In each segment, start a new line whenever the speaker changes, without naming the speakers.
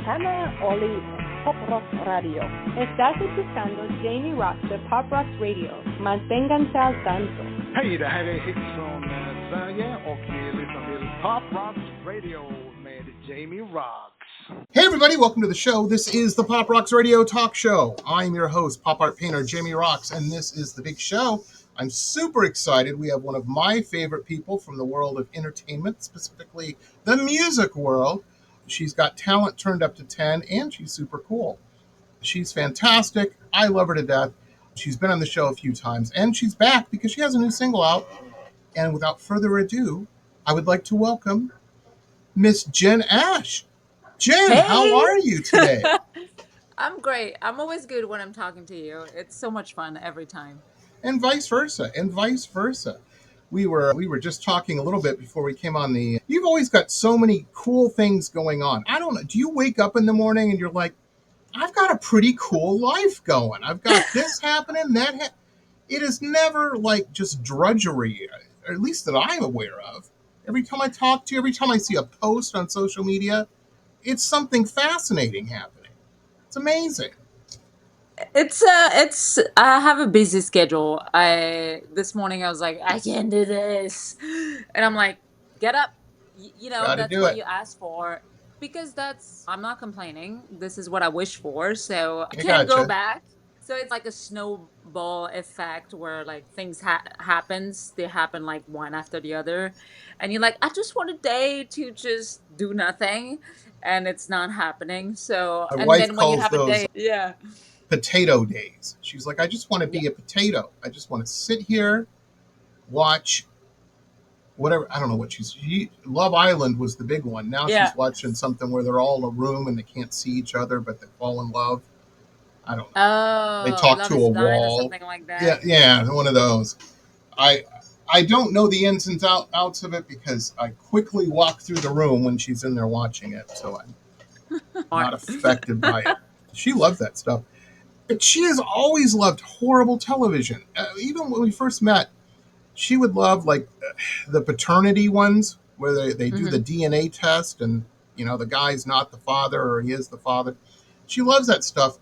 Hannah Oli Pop Rock Radio. Estás escuchando Jamie Roxx de Pop Rock Radio. Manténganse al tanto.
Hej, det här är Hits från Sverige och vi lyssnar till Pop Rock Radio med Jamie Roxx.
Hey everybody, welcome to the show. This is the Pop Roxx Radio Talk Show. I'm your host, pop art painter Jamie Roxx, and this is the big show. I'm super excited. We have one of my favorite people from the world of entertainment, specifically the music world. She's got talent turned up to 10, and she's super cool. She's fantastic. I love her to death. She's been on the show a few times, and she's back because she has a new single out. And without further ado, I would like to welcome Miss Jen Ash. Jen,
Hey!
How are you today?
I'm great. I'm always good when I'm talking to you. It's so much fun every time.
And vice versa. We were just talking a little bit before we came on the... You've always got so many cool things going on. I don't know. Do you wake up in the morning and you're like, I've got a pretty cool life going. I've got this happening, that It is never like just drudgery, or at least that I'm aware of. Every time I talk to you, every time I see a post on social media, it's something fascinating happening. It's amazing.
It's I have a busy schedule. This morning I was like, I can't do this. And I'm like, get up.
Gotta
That's
do
what
it.
you asked for. Because I'm not complaining. This is what I wish for. So I
I
can't go
gotcha.
back. So it's like a snowball effect where like things happens. They happen like one after the other. And you're like, I just want a day to just do nothing. And it's not happening. So,
My
and
wife
then when you
calls
have a
those
day, yeah.
potato days. She's like, I just want to
Yeah.
be a potato. I just want to sit here, watch whatever. I don't know what Love Island was the big one. Now
Yeah.
she's watching something where they're all in a room and they can't see each other, but they fall in love. I don't know.
Oh,
They talk
Love
to
is
a
Blind or
wall.
something like that.
Yeah, one of those. I don't know the ins and outs of it because I quickly walk through the room when she's in there watching it, so I'm not affected by it. She loves that stuff. But she has always loved horrible television. Even when we first met, she would love like the paternity ones where they do the DNA test and, the guy's not the father or he is the father. She loves that stuff.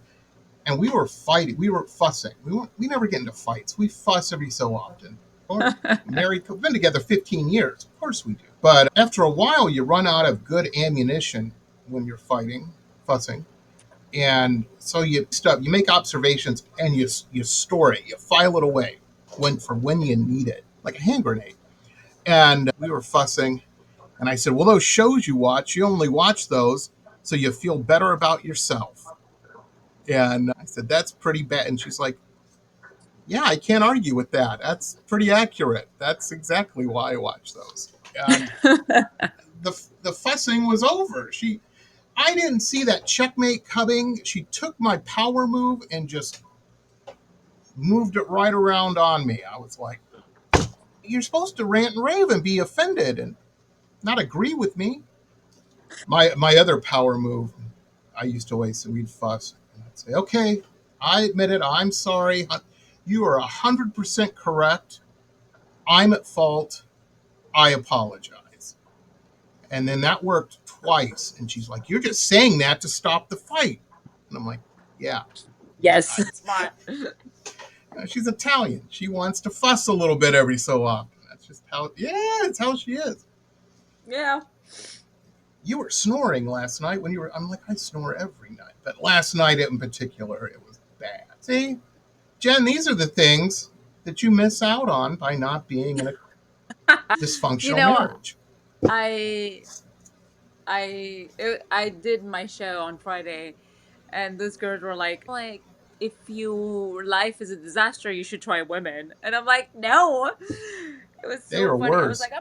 And we were fighting. We were fussing. We never get into fights. We fuss every so often. Or married, we've been together 15 years. Of course we do. But after a while, you run out of good ammunition when you're fussing. And so you make observations and you store it. You file it away when you need it, like a hand grenade. And we were fussing. And I said, well, those shows you watch, you only watch those so you feel better about yourself. And I said, that's pretty bad. And she's like, yeah, I can't argue with that. That's pretty accurate. That's exactly why I watch those. And the fussing was over. I didn't see that checkmate coming. She took my power move and just moved it right around on me. I was like, you're supposed to rant and rave and be offended and not agree with me. My other power move, I used to always say, we'd fuss. And I'd say, okay, I admit it. I'm sorry. You are 100% correct. I'm at fault. I apologize. And then that worked twice. And she's like, you're just saying that to stop the fight. And I'm like, yeah.
Yes. Smart.
She's Italian. She wants to fuss a little bit every so often. That's just it's how she is.
Yeah.
You were snoring last night I'm like, I snore every night. But last night in particular, it was bad. See, Jen, these are the things that you miss out on by not being in a dysfunctional marriage.
I did my show on Friday, and those girls were like, if your life is a disaster, you should try women. And I'm like, no. It was
They
so
are
funny. I
worse.
was like,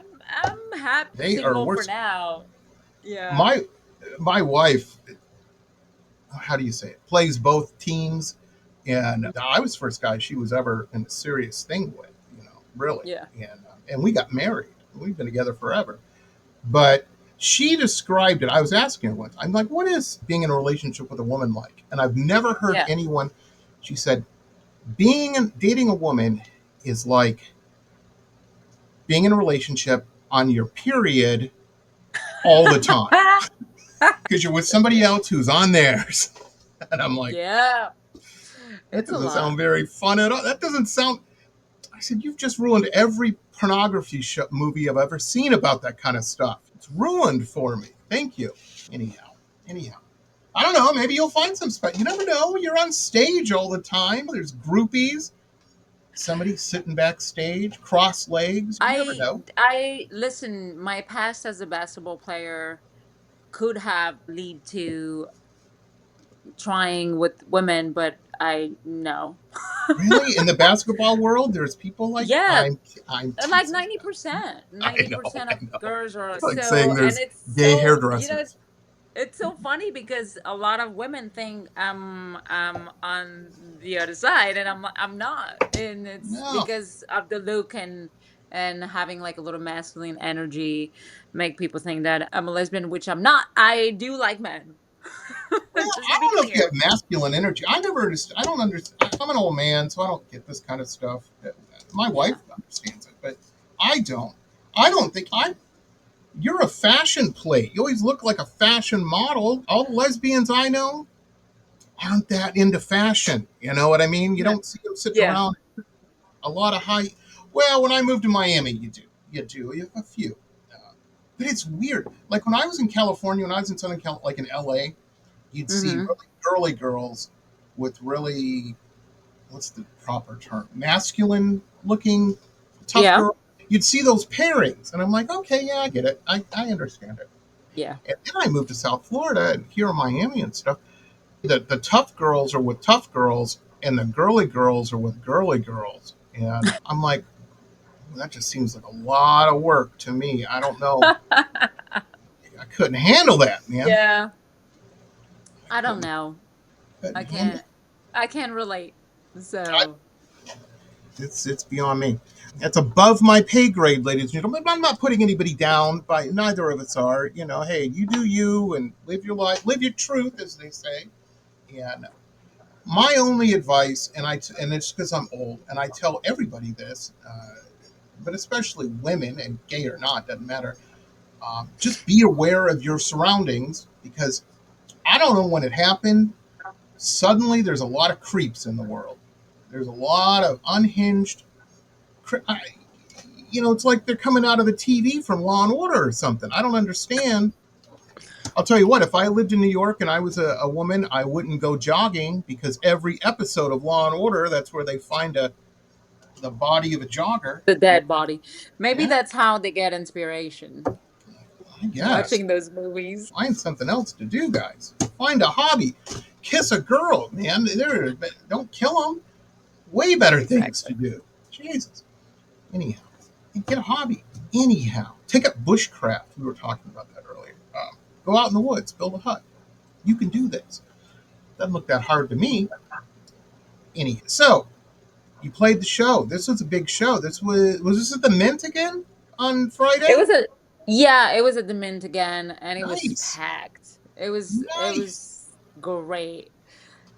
I'm happy
They are
single for
worse.
now. Yeah.
My wife, how do you say it, plays both teams. And I was the first guy she was ever in a serious thing with, really.
Yeah.
And we got married. We've been together forever. But she described it. I was asking her once, I'm like, what is being in a relationship with a woman like? And I've never heard anyone, she said, dating a woman is like being in a relationship on your period all the time. because you're with somebody else who's on theirs. And I'm like,
Yeah,
that
it's a
doesn't
lot.
sound very fun at all. That doesn't sound. I said, you've just ruined every pornography movie I've ever seen about that kind of stuff. It's ruined for me. Thank you. Anyhow. I don't know. Maybe you'll find some spot. You never know. You're on stage all the time. There's groupies. Somebody sitting backstage, cross legs. You never know.
I listen, my past as a basketball player could have lead to trying with women, but I no.
Really, in the basketball world, there's people like
Yeah,
I'm
like
teasing.
90%.
I
Ninety
know.
percent
I
of
know.
girls are
It's like saying
so, and
there's
it's
gay
so,
hairdressers.
it's so funny because a lot of women think I'm on the other side, and I'm not, and it's
No.
because of the look and having like a little masculine energy, make people think that I'm a lesbian, which I'm not. I do like men.
Well,
Just to
I
be
don't know if you
clear.
have masculine energy. I never understand. I don't understand. I'm an old man, so I don't get this kind of stuff. My wife
Yeah.
understands it, but I don't. I don't think I. You're a fashion plate. You always look like a fashion model. All the lesbians I know aren't that into fashion. You know what I mean? You
No.
don't see them sitting
Yeah.
around a lot of high. Well, when I moved to Miami, you do. You do. You have a few. But it's weird. Like when I was in California, when I was in Southern Cal, like in LA, you'd see
Mm-hmm.
really girly girls with really, what's the proper term, masculine looking tough
Yeah.
girl. You'd see those pairings, and I'm like, okay, yeah, I get it. I understand it.
Yeah.
And then I moved to South Florida and here in Miami and stuff. The tough girls are with tough girls, and the girly girls are with girly girls. And I'm like, well, that just seems like a lot of work to me. I don't know. I couldn't handle that, man.
Yeah.
I
I don't
couldn't,
know.
couldn't
I
handle
can't.
it.
I can't relate.
I,
So
it's beyond me. It's above my pay grade, ladies and gentlemen. I'm not putting anybody down. By neither of us are. You know, hey, you do you and live your life, live your truth, as they say. And my only advice, and it's because I'm old, and I tell everybody this, but especially women, and gay or not, doesn't matter. Just be aware of your surroundings because I don't know when it happened. Suddenly, there's a lot of creeps in the world. There's a lot of unhinged. It's like they're coming out of the TV from Law and Order or something. I don't understand. I'll tell you what, if I lived in New York and I was a woman, I wouldn't go jogging because every episode of Law and Order, that's where they find the body of a jogger.
the dead body. Maybe
Yeah,
that's how they get inspiration.
I guess.
Watching those movies.
Find something else to do, guys. Find a hobby. Kiss a girl, man. Don't kill them. Way better things to
Exactly.
do. Jesus. Anyhow, get a hobby. Anyhow, take up bushcraft. We were talking about that earlier. Go out in the woods, build a hut. You can do this. Doesn't look that hard to me. Anyhow, so you played the show. This was a big show. Was this at the Mint again on
It
Friday?
was a Yeah, it was at the Mint again, and it was
Nice,
packed. It
nice.
was great.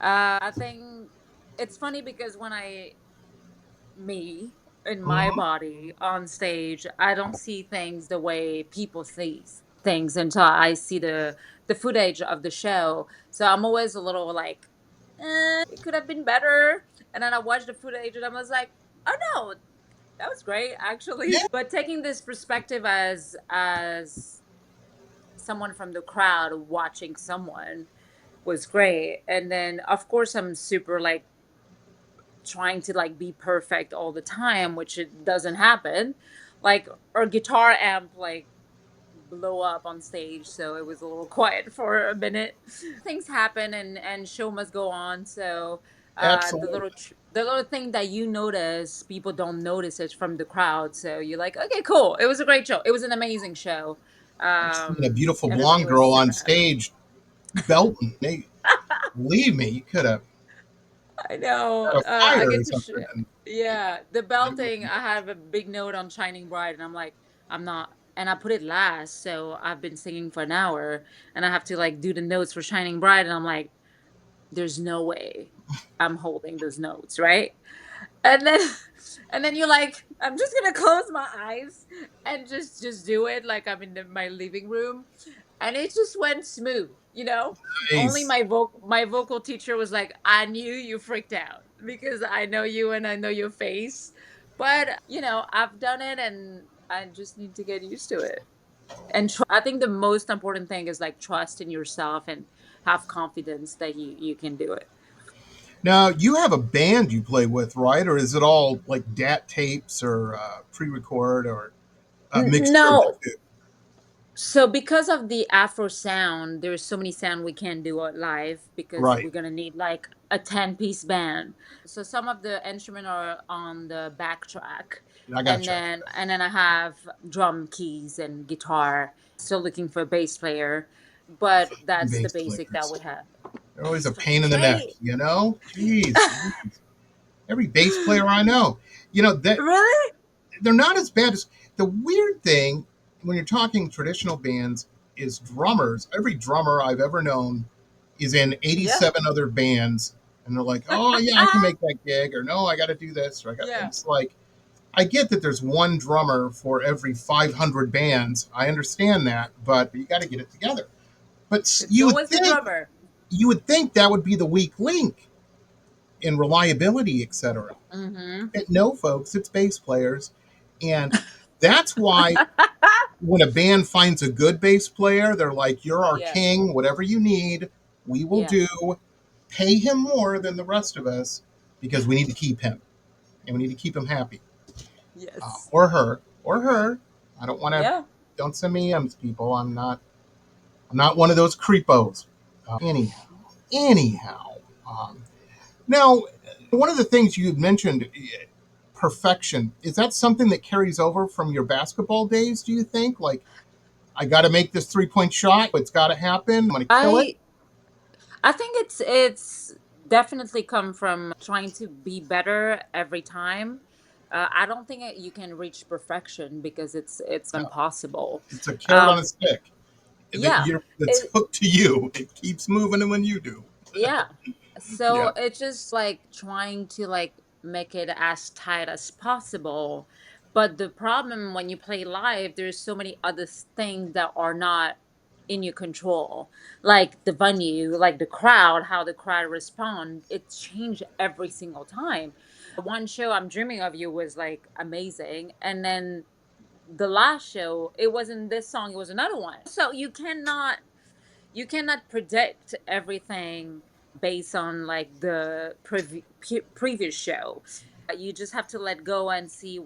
I think it's funny because when I me in my
Mm-hmm.
body on stage, I don't see things the way people see things until I see the footage of the show. So I'm always a little like, it could have been better. And then I watched the footage and I was like, oh no, that was great actually.
Yeah,
But taking this perspective as someone from the crowd watching someone was great. And then of course I'm super like trying to like be perfect all the time, which it doesn't happen. Like our guitar amp like blow up on stage, so it was a little quiet for a minute. Things happen and show must go on. So
absolutely.
the little thing that you notice, people don't notice it from the crowd. So you're like, okay, cool. It was a great show. It was an amazing show.
Seeing a beautiful
Everybody
blonde
was
girl
super
on
happy.
stage belting. Believe me, you could have
I know.
had a
I
fire or
get to
something. And
yeah, the
it
belting.
wouldn't.
I have a big note on Shining Bright, and I'm like, I'm not, and I put it last, so I've been singing for an hour, and I have to like do the notes for Shining Bright, and I'm like, there's no way I'm holding those notes, right? And then, and then you're like, I'm just gonna close my eyes and just do it like I'm in my living room, and it just went smooth. Only
Nice.
my vocal teacher was like, I knew you freaked out because I know you and I know your face. But I've done it, and I just need to get used to it. And I think the most important thing is like trust in yourself and have confidence that you can do it.
Now, you have a band you play with, right? Or is it all like DAT tapes or pre-record or a mixture of the
No.
two?
So because of the Afro sound, there's so many sound we can't do it live because
Right.
we're gonna need like a 10-piece band. So some of the instruments are on the backtrack,
I
and
gotcha.
then I have drum keys and guitar. Still looking for a bass player, but that's the
Bass
basic that
players.
we have.
They're always a
So
pain in the neck,
Jay,
you know? Jeez. Every bass player I know, that
really?
they're not as bad as the weird thing when you're talking traditional bands is drummers. Every drummer I've ever known is in
Yeah.
87 other bands, and they're like, "Oh yeah, I can make that gig," or "No, I got to do this," or "I got."
Yeah.
It's like I get that there's one drummer for every 500 bands. I understand that, but you got to get it together. But
It's always the drummer.
you would think that would be the weak link in reliability, etc.
Mm-hmm.
No, folks, it's bass players, and that's why when a band finds a good bass player, they're like, "You're our
Yeah.
king. Whatever you need, we will
Yeah.
do. Pay him more than the rest of us because we need to keep him, and we need to keep him happy,
Yes.
or her, or her. I don't want to.
Yeah.
Don't send me EMs, people. I'm not. I'm not one of those creepos. Anyhow. Um, Now, one of the things you had mentioned, perfection, is that something that carries over from your basketball days, do you think? Like, I got to make this 3-point shot. It's got to happen. I'm going to kill it.
I I think it's definitely come from trying to be better every time. I don't think you can reach perfection because it's
No,
impossible.
it's a carrot on a
Um,
stick
yeah,
that's
it,
hooked to you. It keeps moving when you do.
yeah.
Yeah,
So it's just like trying to like make it as tight as possible. But the problem when you play live, there's so many other things that are not in your control. Like the venue, like the crowd, how the crowd respond, it changed every single time. One show I'm Dreaming of You was like amazing. And then the last show, it wasn't this song, it was another one. So you cannot predict everything based on like the previous show. You just have to let go and see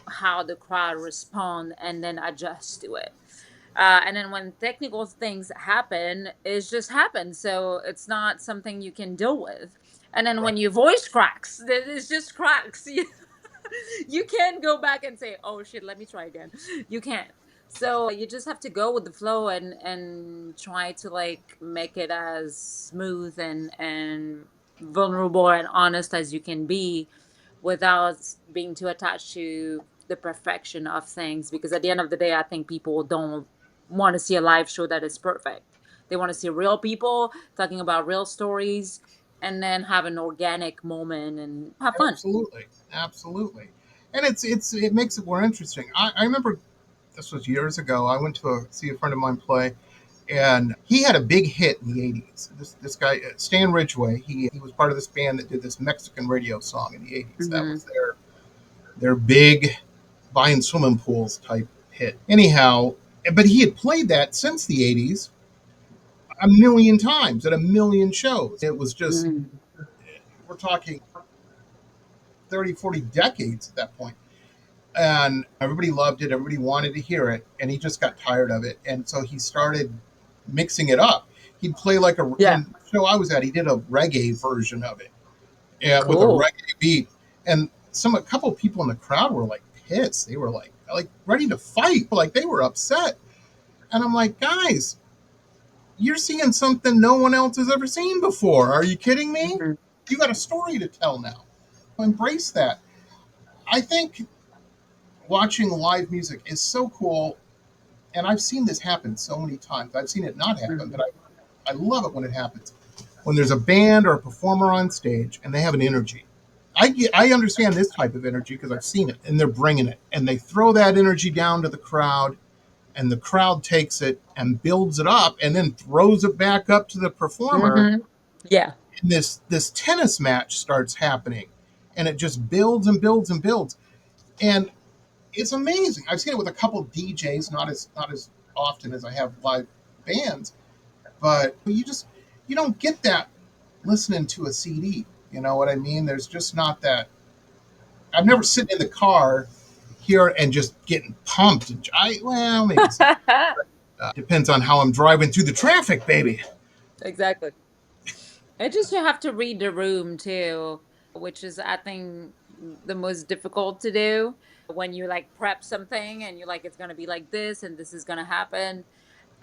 how the crowd respond and then adjust to it. And then when technical things happen, it just happens. So it's not something you can deal with. And then
right.
when your voice cracks, it's just cracks. You can't go back and say, "Oh shit, let me try again." You can't. So you just have to go with the flow and try to like make it as smooth and vulnerable and honest as you can be without being too attached to the perfection of things, because at the end of the day I think people don't want to see a live show that is perfect. They want to see real people talking about real stories and then have an organic moment and have fun.
Absolutely, absolutely. And it makes it more interesting. I remember this was years ago. I went to see a friend of mine play, and he had a big hit in the '80s. This guy Stan Ridgway, he was part of this band that did this Mexican radio song in the '80s. That
Hmm.
was their big buying swimming pools type hit. Anyhow, but he had played that since the '80s a million times at a million shows. It was just
Mm.
we're talking 30, 40 decades at that point. And everybody loved it. Everybody wanted to hear it, and he just got tired of it, and so he started mixing it up. He'd play like
Yeah.
one show I was at. He did a reggae version of it, with a
Cool.
reggae beat, and a couple of people in the crowd were like pissed. They were like ready to fight, like they were upset. And I'm like, guys, you're seeing something no one else has ever seen before. Are you kidding me?
Mhm.
You got a story to tell now. Embrace that. I think watching live music is so cool, and I've seen this happen so many times. I've seen it not happen, but
Mhm.
I love it when it happens. When there's a band or a performer on stage and they have an energy. I understand this type of energy because I've seen it, and they're bringing it, and they throw that energy down to the crowd, and the crowd takes it and builds it up and then throws it back up to the performer.
Mm-hmm. Yeah.
And this tennis match starts happening, and it just builds and builds and builds, and it's amazing. I've seen it with a couple of DJs, not as often as I have live bands, but you don't get that listening to a CD. You know what I mean? There's just not that. I've never sitting in the car here and just getting pumped. Well, maybe depends on how I'm driving through the traffic, baby.
Exactly. It just you have to read the room too, which is I think the most difficult to do when you like prep something and you're like it's gonna be like this and this is gonna happen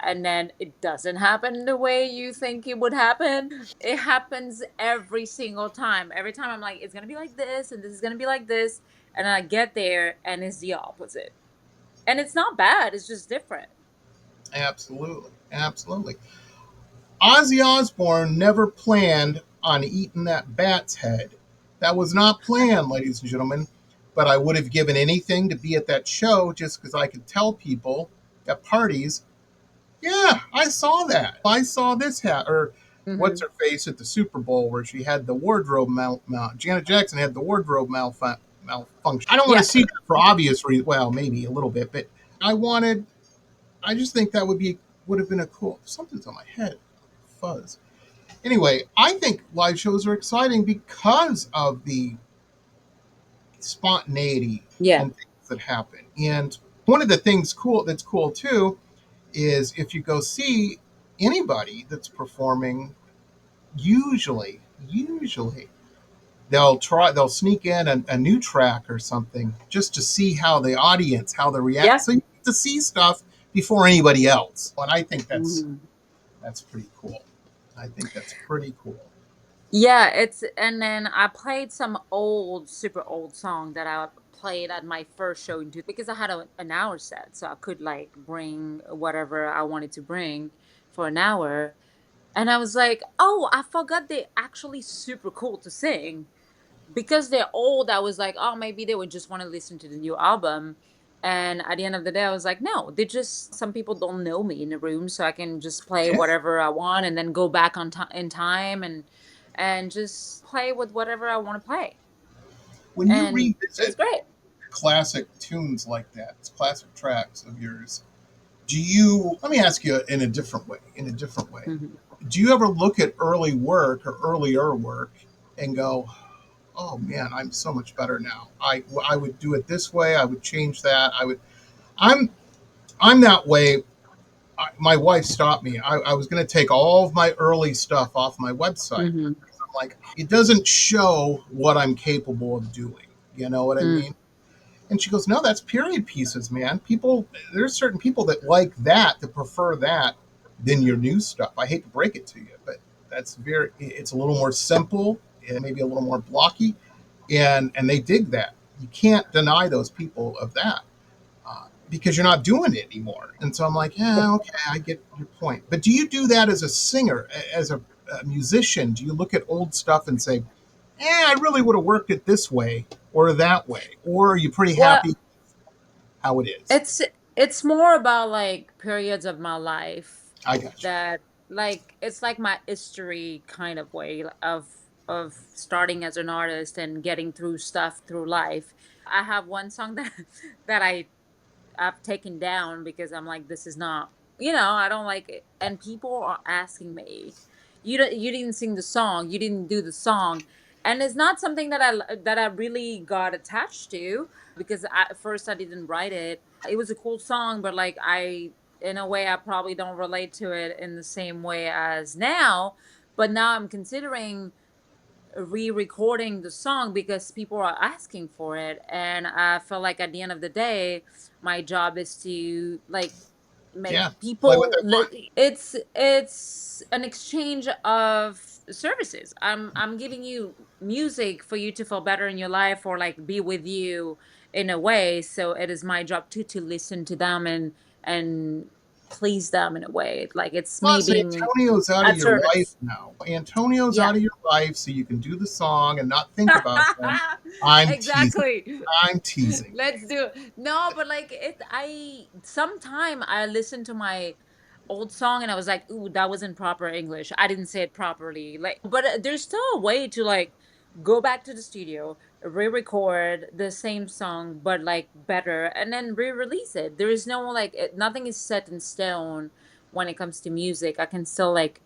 and then it doesn't happen the way you think it would happen. It happens every single time. Every time I'm like, it's gonna be like this and this is gonna be like this, and I get there and it's the opposite. And it's not bad, it's just different.
Absolutely, absolutely. Ozzy Osbourne never planned on eating that bat's head. That was not planned, ladies and gentlemen. But I would have given anything to be at that show just because I could tell people at parties, yeah, I saw that. I saw this hat. Or what's
Hmm.
her face at the Super Bowl where she had the wardrobe Janet Jackson had the wardrobe malfunction. I don't want
Yeah.
to see that for obvious reasons. Well, maybe a little bit, but I wanted. I just think that would have been a cool. Something's on my head, fuzz. Anyway, I think live shows are exciting because of the spontaneity
Yeah.
and things that happen. And one of the things that's cool too is if you go see anybody that's performing, usually they'll sneak in a new track or something just to see how the audience how they react.
Yeah.
So you get to see stuff before anybody else. And I think
Mhm.
that's pretty cool. I think that's pretty cool.
Yeah, it's and then I played some old, super old song that I played at my first show in because I had an hour set, so I could like bring whatever I wanted to bring for an hour. And I was like, oh, I forgot they're actually super cool to sing. Because they're old, I was like, oh, maybe they would just want to listen to the new album. And at the end of the day, I was like, no, they just some people don't know me in the room, so I can just play
Yeah.
whatever I want and then go back on in time and just play with whatever I want to play.
When you
And it's
revisit
great.
classic tunes like that, classic tracks of yours, do you, let me ask you in a different way,
Mhm.
do you ever look at early work or earlier work and go, oh man, I'm so much better now. I would do it this way. I would change that. I'm, I'm that way. My wife stopped me. I was going to take all of my early stuff off my website.
Mhm.
I'm like, it doesn't show what I'm capable of doing. You know what I
Mm.
mean? And she goes, no, that's period pieces, man. There's certain people that like that prefer that than your new stuff. I hate to break it to you, but it's a little more simple and maybe a little more blocky. And they dig that. You can't deny those people of that because you're not doing it anymore. And so I'm like, yeah, okay, I get your point. But do you do that as a singer, as a musician? Do you look at old stuff and say, I really would have worked it this way or that way? Or are you pretty
Well,
happy how it is?
it's it's more about like periods of my life
I got you.
that like it's like my history kind of way of starting as an artist and getting through stuff through life. I have one song that that I've taken down because I'm like, this is not, I don't like it. And people are asking me, you didn't sing the song, you didn't do the song. And it's not something that I really got attached to because at first I didn't write it. It was a cool song, but like in a way, I probably don't relate to it in the same way as now. But now I'm considering re-recording the song because people are asking for it, and I feel like at the end of the day my job is to like make
Yeah, play what they
people
want.
it's an exchange of services. I'm giving you music for you to feel better in your life or like be with you in a way, so it is my job too to listen to them and please them in a way. Like it's me
Plus,
being
Antonio's out of
at
your life
service.
now. Antonio's
Yeah.
out of your life, so you can do the song and not think about them. I'm teasing.
Exactly.
I'm teasing.
Let's do it. No, but like it I sometime I listened to my old song and I was like, ooh, that was in proper English. I didn't say it properly. Like, but there's still a way to like go back to the studio, re-record the same song, but like better, and then re-release it. There is no like nothing is set in stone when it comes to music. I can still like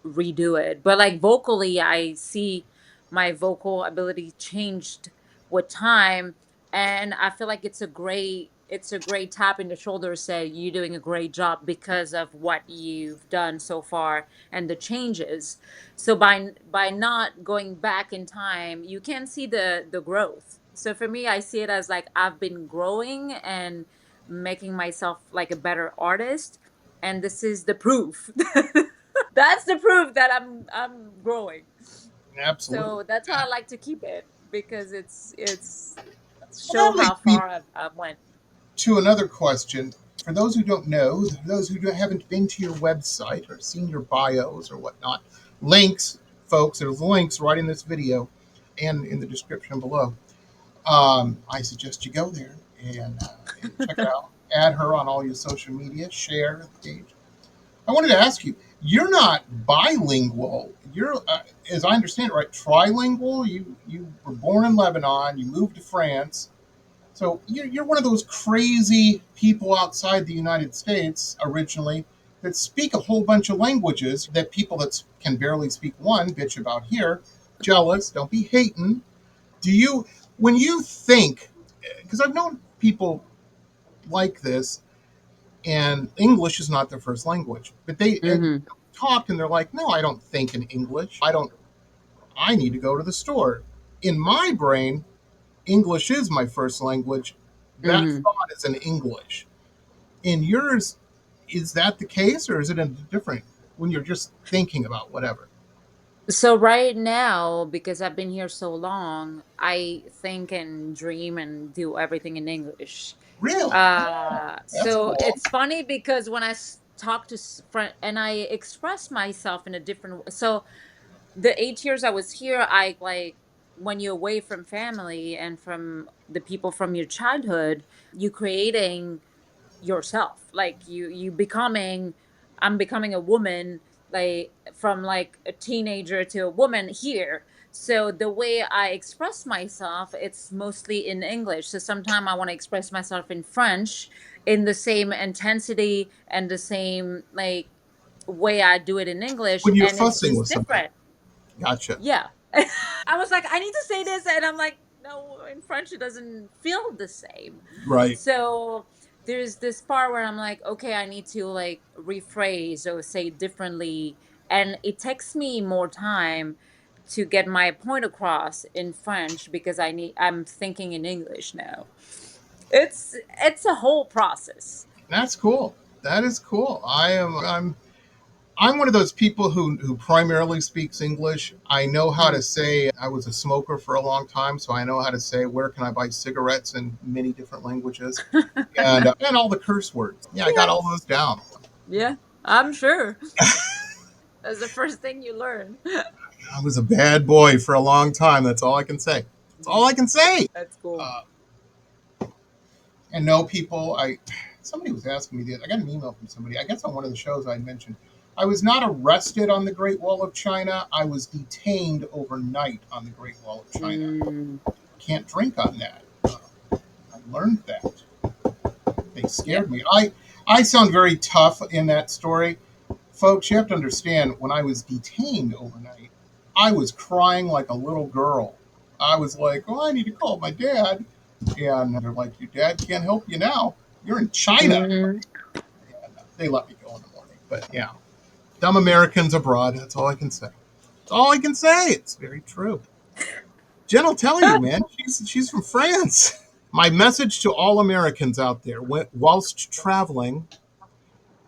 redo it. But like vocally, I see my vocal ability changed with time, and I feel like it's a great tap in the shoulder, say you're doing a great job because of what you've done so far and the changes. So by not going back in time, you can see the growth. So for me, I see it as like I've been growing and making myself like a better artist, and this is the proof. That's the proof that I'm growing.
Absolutely.
So that's how I like to keep it, because it's
Well,
show
that
how
leads me
far I've went.
to another question. For those who don't know, those who haven't been to your website or seen your bios or whatnot, links, folks, there's links right in this video and in the description below. I suggest you go there and check it out. Add her on all your social media, share the page. I wanted to ask you, you're not bilingual. You're, as I understand it, right, trilingual. You were born in Lebanon. You moved to France. So you're one of those crazy people outside the United States originally that speak a whole bunch of languages that people that can barely speak one bitch about here. Jealous. Don't be hating. Do you, when you think, because I've known people like this, and English is not their first language, but they
Hmm.
talk and they're like, no, I don't think in English. I need to go to the store. In my brain, English is my first language. That
Hmm.
thought is in English. In yours, is that the case, or is it a different when you're just thinking about whatever?
So right now, because I've been here so long, I think and dream and do everything in English.
Really? That's
So
cool.
it's funny because when I talk to friend and I express myself in a different so the 8 years I was here, I like when you're away from family and from the people from your childhood, you creating yourself. Like you becoming I'm becoming a woman, like from like a teenager to a woman here. So the way I express myself, it's mostly in English. So sometimes I want to express myself in French in the same intensity and the same like way I do it in English,
When you're
and it's
fussing
just
with somebody.
different.
Gotcha.
Yeah. I was like, I need to say this, and I'm like, no, in French it doesn't feel the same.
Right.
So there's this part where I'm like, okay, I need to like rephrase or say differently, and it takes me more time to get my point across in French because I'm thinking in English now. It's a whole process.
That's cool. That is cool. I'm one of those people who primarily speaks English. I know how to
Mm.
say, I was a smoker for a long time, so I know how to say, where can I buy cigarettes in many different languages, and all the curse words. Yeah, I got
Yeah,
all those down.
yeah, I'm sure. That's the first thing you learn.
I was a bad boy for a long time. That's all I can say. That's all I can say.
That's cool.
Uh, and no, people, somebody was asking me I got an email from somebody, I guess on one of the shows I mentioned. I was not arrested on the Great Wall of China. I was detained overnight on the Great Wall of China.
Mm,
Can't drink on that. I learned that. They
yep.
scared me. I sound very tough in that story. Folks, you have to understand, when I was detained overnight, I was crying like a little girl. I was like, oh, I need to call my dad. And they're like, your dad can't help you now. You're in China.
Hmm.
And they let me go in the morning. But yeah, dumb Americans abroad. That's all I can say. That's all I can say. It's very true. Jen will tell you, man. She's from France. My message to all Americans out there, whilst traveling,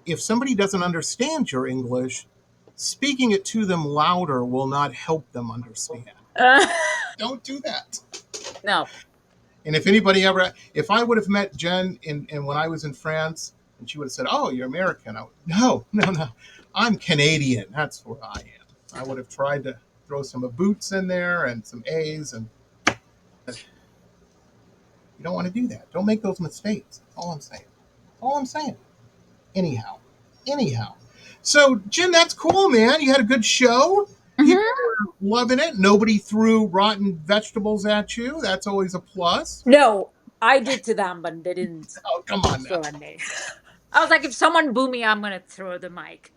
if somebody doesn't understand your English, speaking it to them louder will not help them understand.
Uh,
Don't do that.
no.
And if I would have met Jen in when I was in France, And she would have said, "Oh, you're American." No, no, no. I'm Canadian. That's where I am. I would have tried to throw some boots in there and some A's, and you don't want to do that. Don't make those mistakes. That's all I'm saying. All I'm saying. Anyhow, anyhow. So, Jim, that's cool, man. You had a good show. People
Hmm.
were loving it. Nobody threw rotten vegetables at you. That's always a plus.
No, I did to them, but they didn't
Oh, come on now.
throw at me. I was like, if someone boo me, I'm gonna throw the mic.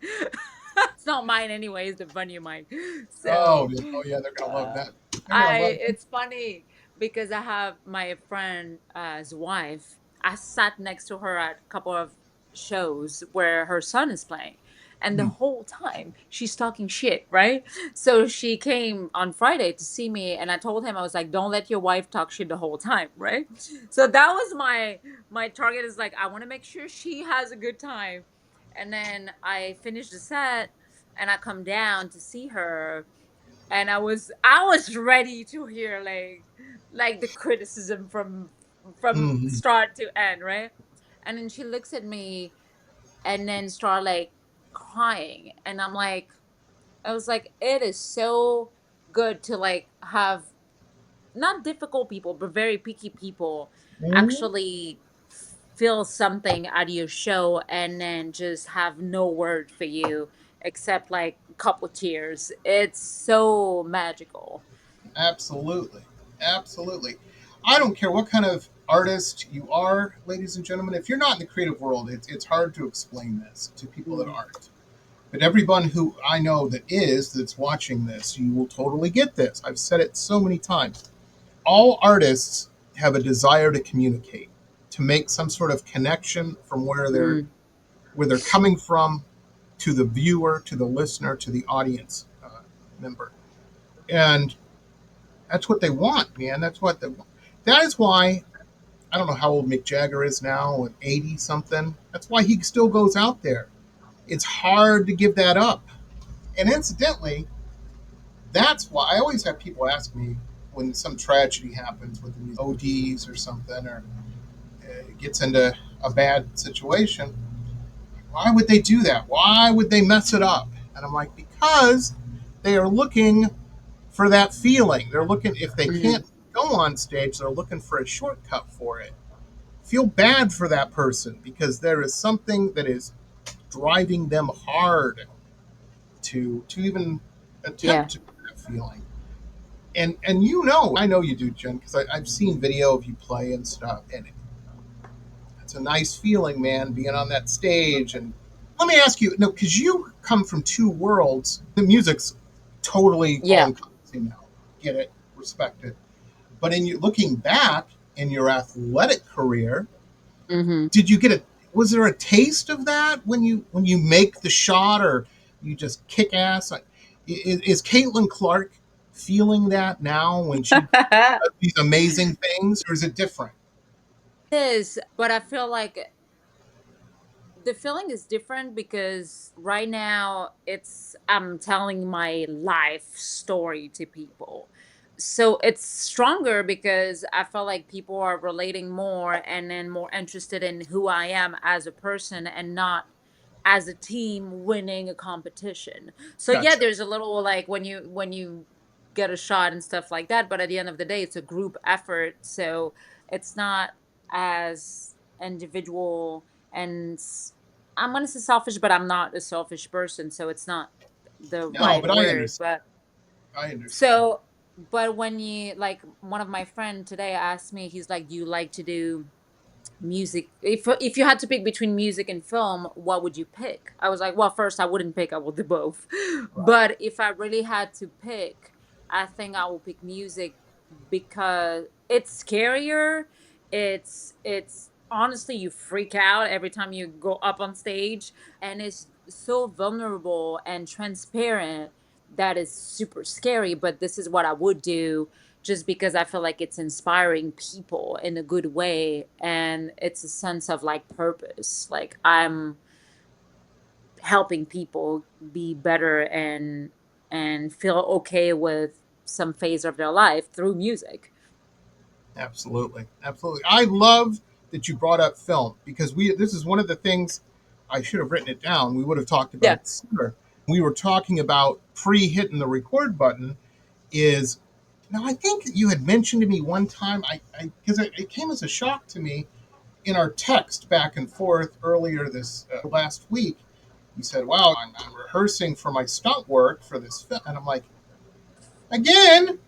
It's not mine anyways, the venue mic.
Oh,
So
oh yeah, they're gonna love
uh,
that. They're gonna love it.
it's funny because I have my friend his wife. I sat next to her at a couple of shows where her son is playing. And the
Hmm.
whole time she's talking shit, right? So she came on Friday to see me, and I told him, I was like, "Don't let your wife talk shit the whole time," right? So that was my target, is like, I want to make sure she has a good time. And then I finished the set, and I come down to see her, and I was ready to hear like the criticism from
Hmm.
start to end, right? And then she looks at me and then start like crying, and I was like, it is so good to like have not difficult people, but very picky people actually feel something out of your show and then just have no word for you except like a couple tears. It's so magical.
Absolutely, absolutely. I don't care what kind of artist you are, ladies and gentlemen. If you're not in the creative world, it's hard to explain this to people that
Mm.
aren't. But everyone who I know that is, that's watching this, you will totally get this. I've said it so many times. All artists have a desire to communicate, to make some sort of connection from
Mm.
where they're coming from, to the viewer, to the listener, to the audience member, and that's what they want, man. That's what they want. That is why I don't know how old Mick Jagger is now, 80 something. That's why he still goes out there. It's hard to give that up. And incidentally, that's why I always have people ask me when some tragedy happens with the ODs or something, or gets into a bad situation, why would they do that? Why would they mess it up? And I'm like, because they are looking for that feeling. They're looking, if they
Mm.
can't go on stage, they're looking for a shortcut for it. Feel bad for that person because there is something that is driving them hard to even attempt
Yeah.
to that feeling. And you know, I know you do, Jen, because I've seen video of you play and stuff, and it's a nice feeling, man, being on that stage. And let me ask you, no, because you come from two worlds. The music's totally all
Yeah.
encompassing now. Get it, respect it. But in you looking back in your athletic career,
Hmm.
did you get a was there a taste of that when you make the shot or you just kick ass? Like, is Caitlin Clark feeling that now when she
It
does these amazing things, or is it different?
is, but I feel like the feeling is different because right now it's I'm telling my life story to people. So it's stronger because I feel like people are relating more and then more interested in who I am as a person and not as a team winning a competition. So yeah,
Gotcha.
there's a little like when you get a shot and stuff like that, but at the end of the day it's a group effort, so it's not as individual and I'm going to say selfish, but I'm not a selfish person, so it's not the
No,
right
but I
word.
understand.
But
I understand.
so but when you like one of my friend today asked me, he's like, "Do you like to do music, if you had to pick between music and film, what would you pick?" I was like, well, first I wouldn't pick, I will do both.
Right.
But if I really had to pick, I think I will pick music because it's scarier. It's honestly, you freak out every time you go up on stage, and it's so vulnerable and transparent that is super scary. But this is what I would do just because I feel like it's inspiring people in a good way, and it's a sense of like purpose. Like I'm helping people be better and feel okay with some phase of their life through music.
Absolutely. Absolutely. I love that you brought up film, because this is one of the things I should have written it down. We would have talked about
Yeah.
it sooner. We were talking about pre-hitting the record button. Is now I think you had mentioned to me one time. Because it came as a shock to me in our text back and forth earlier this last week. You said, "Wow, I'm rehearsing for my stunt work for this film," and I'm like, "Again,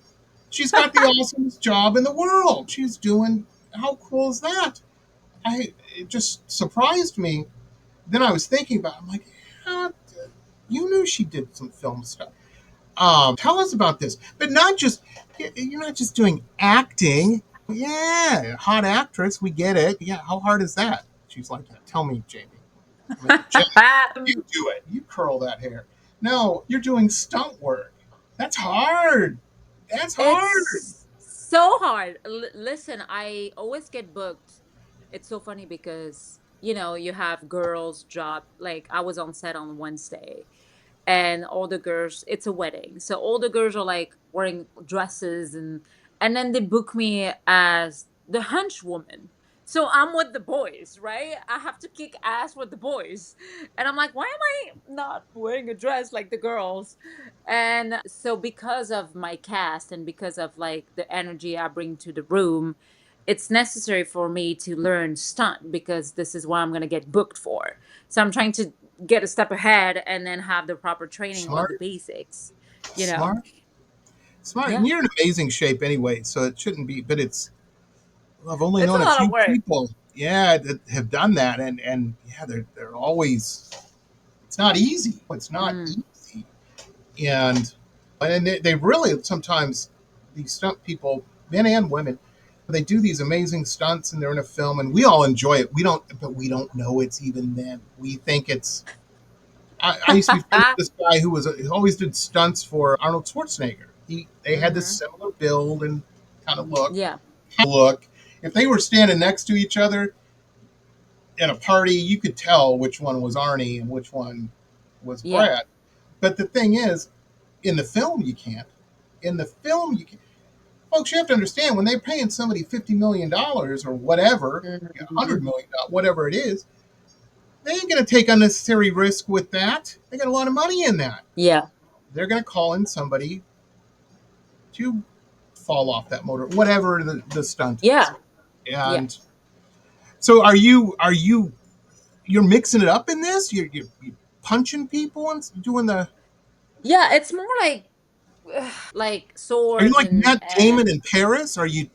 she's got the awesomest job in the world. She's doing. How cool is that?" It just surprised me. Then I was thinking about it. I'm like, yeah, you knew she did some film stuff. Tell us about this, but not just you're not just doing acting. Yeah, hot actress, we get it. Yeah, how hard is that? She's like, tell me, Jamie. I'm like, Jen, you do it. You curl that hair. No, you're doing stunt work. That's hard. That's hard.
It's so hard. Listen, I always get booked. It's so funny because, you have girls' job. Like, I was on set on Wednesday, and all the girls, it's a wedding. So all the girls are like wearing dresses, and then they book me as the henchwoman. So I'm with the boys, right? I have to kick ass with the boys. And I'm like, why am I not wearing a dress like the girls? And so because of my cast and because of like the energy I bring to the room, it's necessary for me to learn stunt because this is what I'm going to get booked for. So I'm trying to get a step ahead and then have the proper training on the
Smart,
basics, you know?
smart, smart. And
Yeah.
you're in amazing shape anyway, so it shouldn't be. But I've only
It's a
known a
lot of
few
work.
people, yeah, that have done that, and yeah, they're always. It's not easy. It's not
Mm.
easy, and they really sometimes these stunt people, men and women, they do these amazing stunts and they're in a film and we all enjoy it. But we don't know it's even them. We think it's. I used to be friends with this guy who always did stunts for Arnold Schwarzenegger. They had this
Hmm.
similar build and kind of
Yeah.
look. If they were standing next to each other in a party, you could tell which one was Arnie and which one was
Yeah.
Brad. But the thing is, in the film, you can't. In the film, you can. Folks, you have to understand when they're paying somebody $50 million or whatever,
Hmm.
$100 million, whatever it is, they ain't going to take unnecessary risk with that. They got a lot of money in that.
Yeah.
They're going to call in somebody to fall off that motor, whatever the stunt is.
Yeah. Yeah.
And so, you're mixing it up in this? You're punching people and doing the.
Yeah. It's more like
Are you
swords
like
and
Matt Damon in Paris? Are you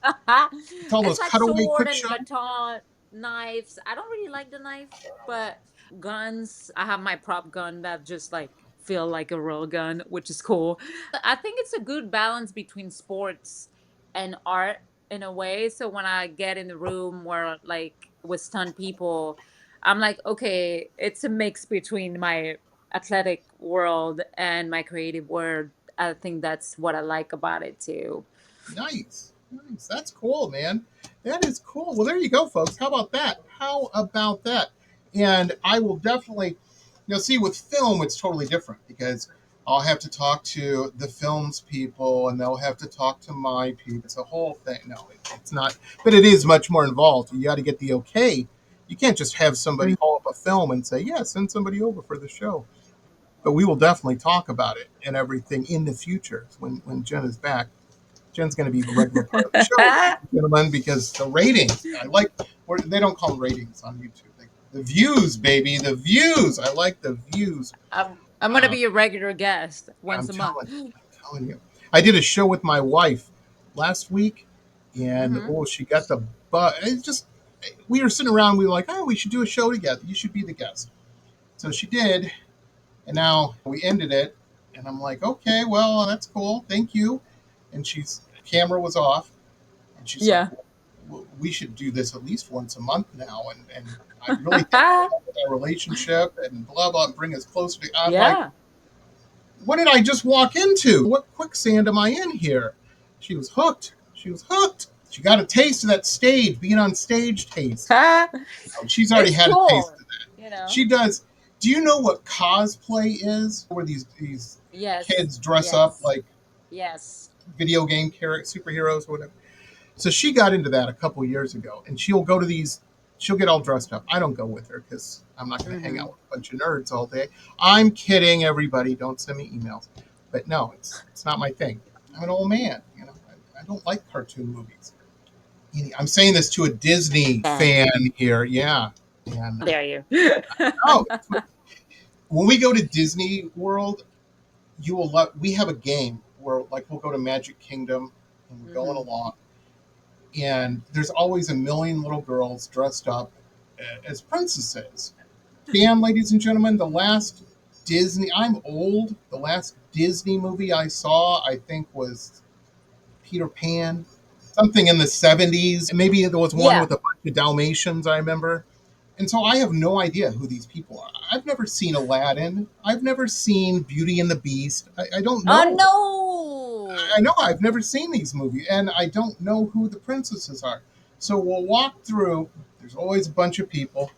all those
it's like
cutaway
sword
quick
and
shot?
baton, knives. I don't really like the knife, but guns. I have my prop gun that just like feel like a real gun, which is cool. I think it's a good balance between sports and art in a way. So when I get in the room where like with stunned people, I'm like, okay, it's a mix between my athletic world and my creative world. I think that's what I like about it too.
Nice, nice. That's cool, man. That is cool. Well, there you go, folks. How about that? How about that? And I will definitely, see, with film, it's totally different because I'll have to talk to the film's people and they'll have to talk to my people. It's a whole thing. No, it's not, but it is much more involved. You got to get the okay. You can't just have somebody call up a film and say, yeah, send somebody over for the show. But we will definitely talk about it and everything in the future when Jen is back. Jen's going to be a regular part of the show, ladies and gentlemen, because the ratings, they don't call them ratings on YouTube. The views, baby, the views. I like the views.
I'm gonna
Uh,
be a regular guest
I'm
once a month.
telling, I'm telling you. I did a show with my wife last week, and
Hmm.
she got the but. It just we were sitting around. We were like, oh, we should do a show together. You should be the guest. So she did, and now we ended it. And I'm like, okay, well, that's cool. Thank you. And camera was off. And she's like,
Yeah.
well, we should do this at least once a month now. And I really think it'll help with our relationship and blah, blah, bring us closer to. I'm like,
Yeah.
what did I just walk into? What quicksand am I in here? She was hooked. She was hooked. She got a taste of that stage, being on stage taste. She's already
It's
had a taste
cool,
of that.
you know?
She does. Do you know what cosplay is? Where these
Yes.
kids dress up
Yes.
like
Yes.
video game characters, superheroes, whatever. So she got into that a couple years ago, and she'll go to these. She'll get all dressed up. I don't go with her because I'm not going to hang out with a bunch of nerds all day. I'm kidding, everybody. Don't send me emails. But no, it's not my thing. I'm an old man. I don't like cartoon movies. I'm saying this to a Disney fan here. Yeah. And
Dare you?
oh, when we go to Disney World, you will love. We have a game where, like, we'll go to Magic Kingdom and we're going along, and there's always a million little girls dressed up as princesses. And, ladies and gentlemen, the last Disney. I'm old. The last Disney movie I saw, I think, was Peter Pan. Something in the 70s. Maybe there was one with a bunch of Dalmatians, I remember. And so I have no idea who these people are. I've never seen Aladdin. I've never seen Beauty and the Beast. I don't know.
Oh, no.
I know I've never seen these movies, and I don't know who the princesses are. So we'll walk through. There's always a bunch of people,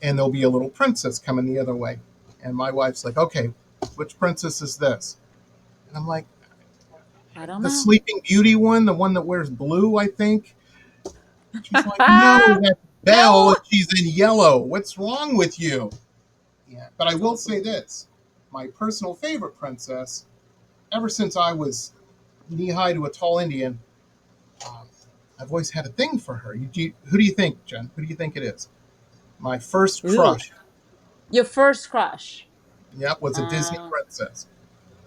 and there'll be a little princess coming the other way. And my wife's like, okay, which princess is this? And I'm like,
I don't
the
know.
Sleeping Beauty one, the one that wears blue, I think. She's like, no, that's Belle.
No.
She's in yellow. What's wrong with you? Yeah, but I will say this. My personal favorite princess, ever since I was knee-high to a tall Indian, I've always had a thing for her. Who do you think, Jen? Who do you think it is? My first crush.
Your first crush?
Yep, was a Disney princess.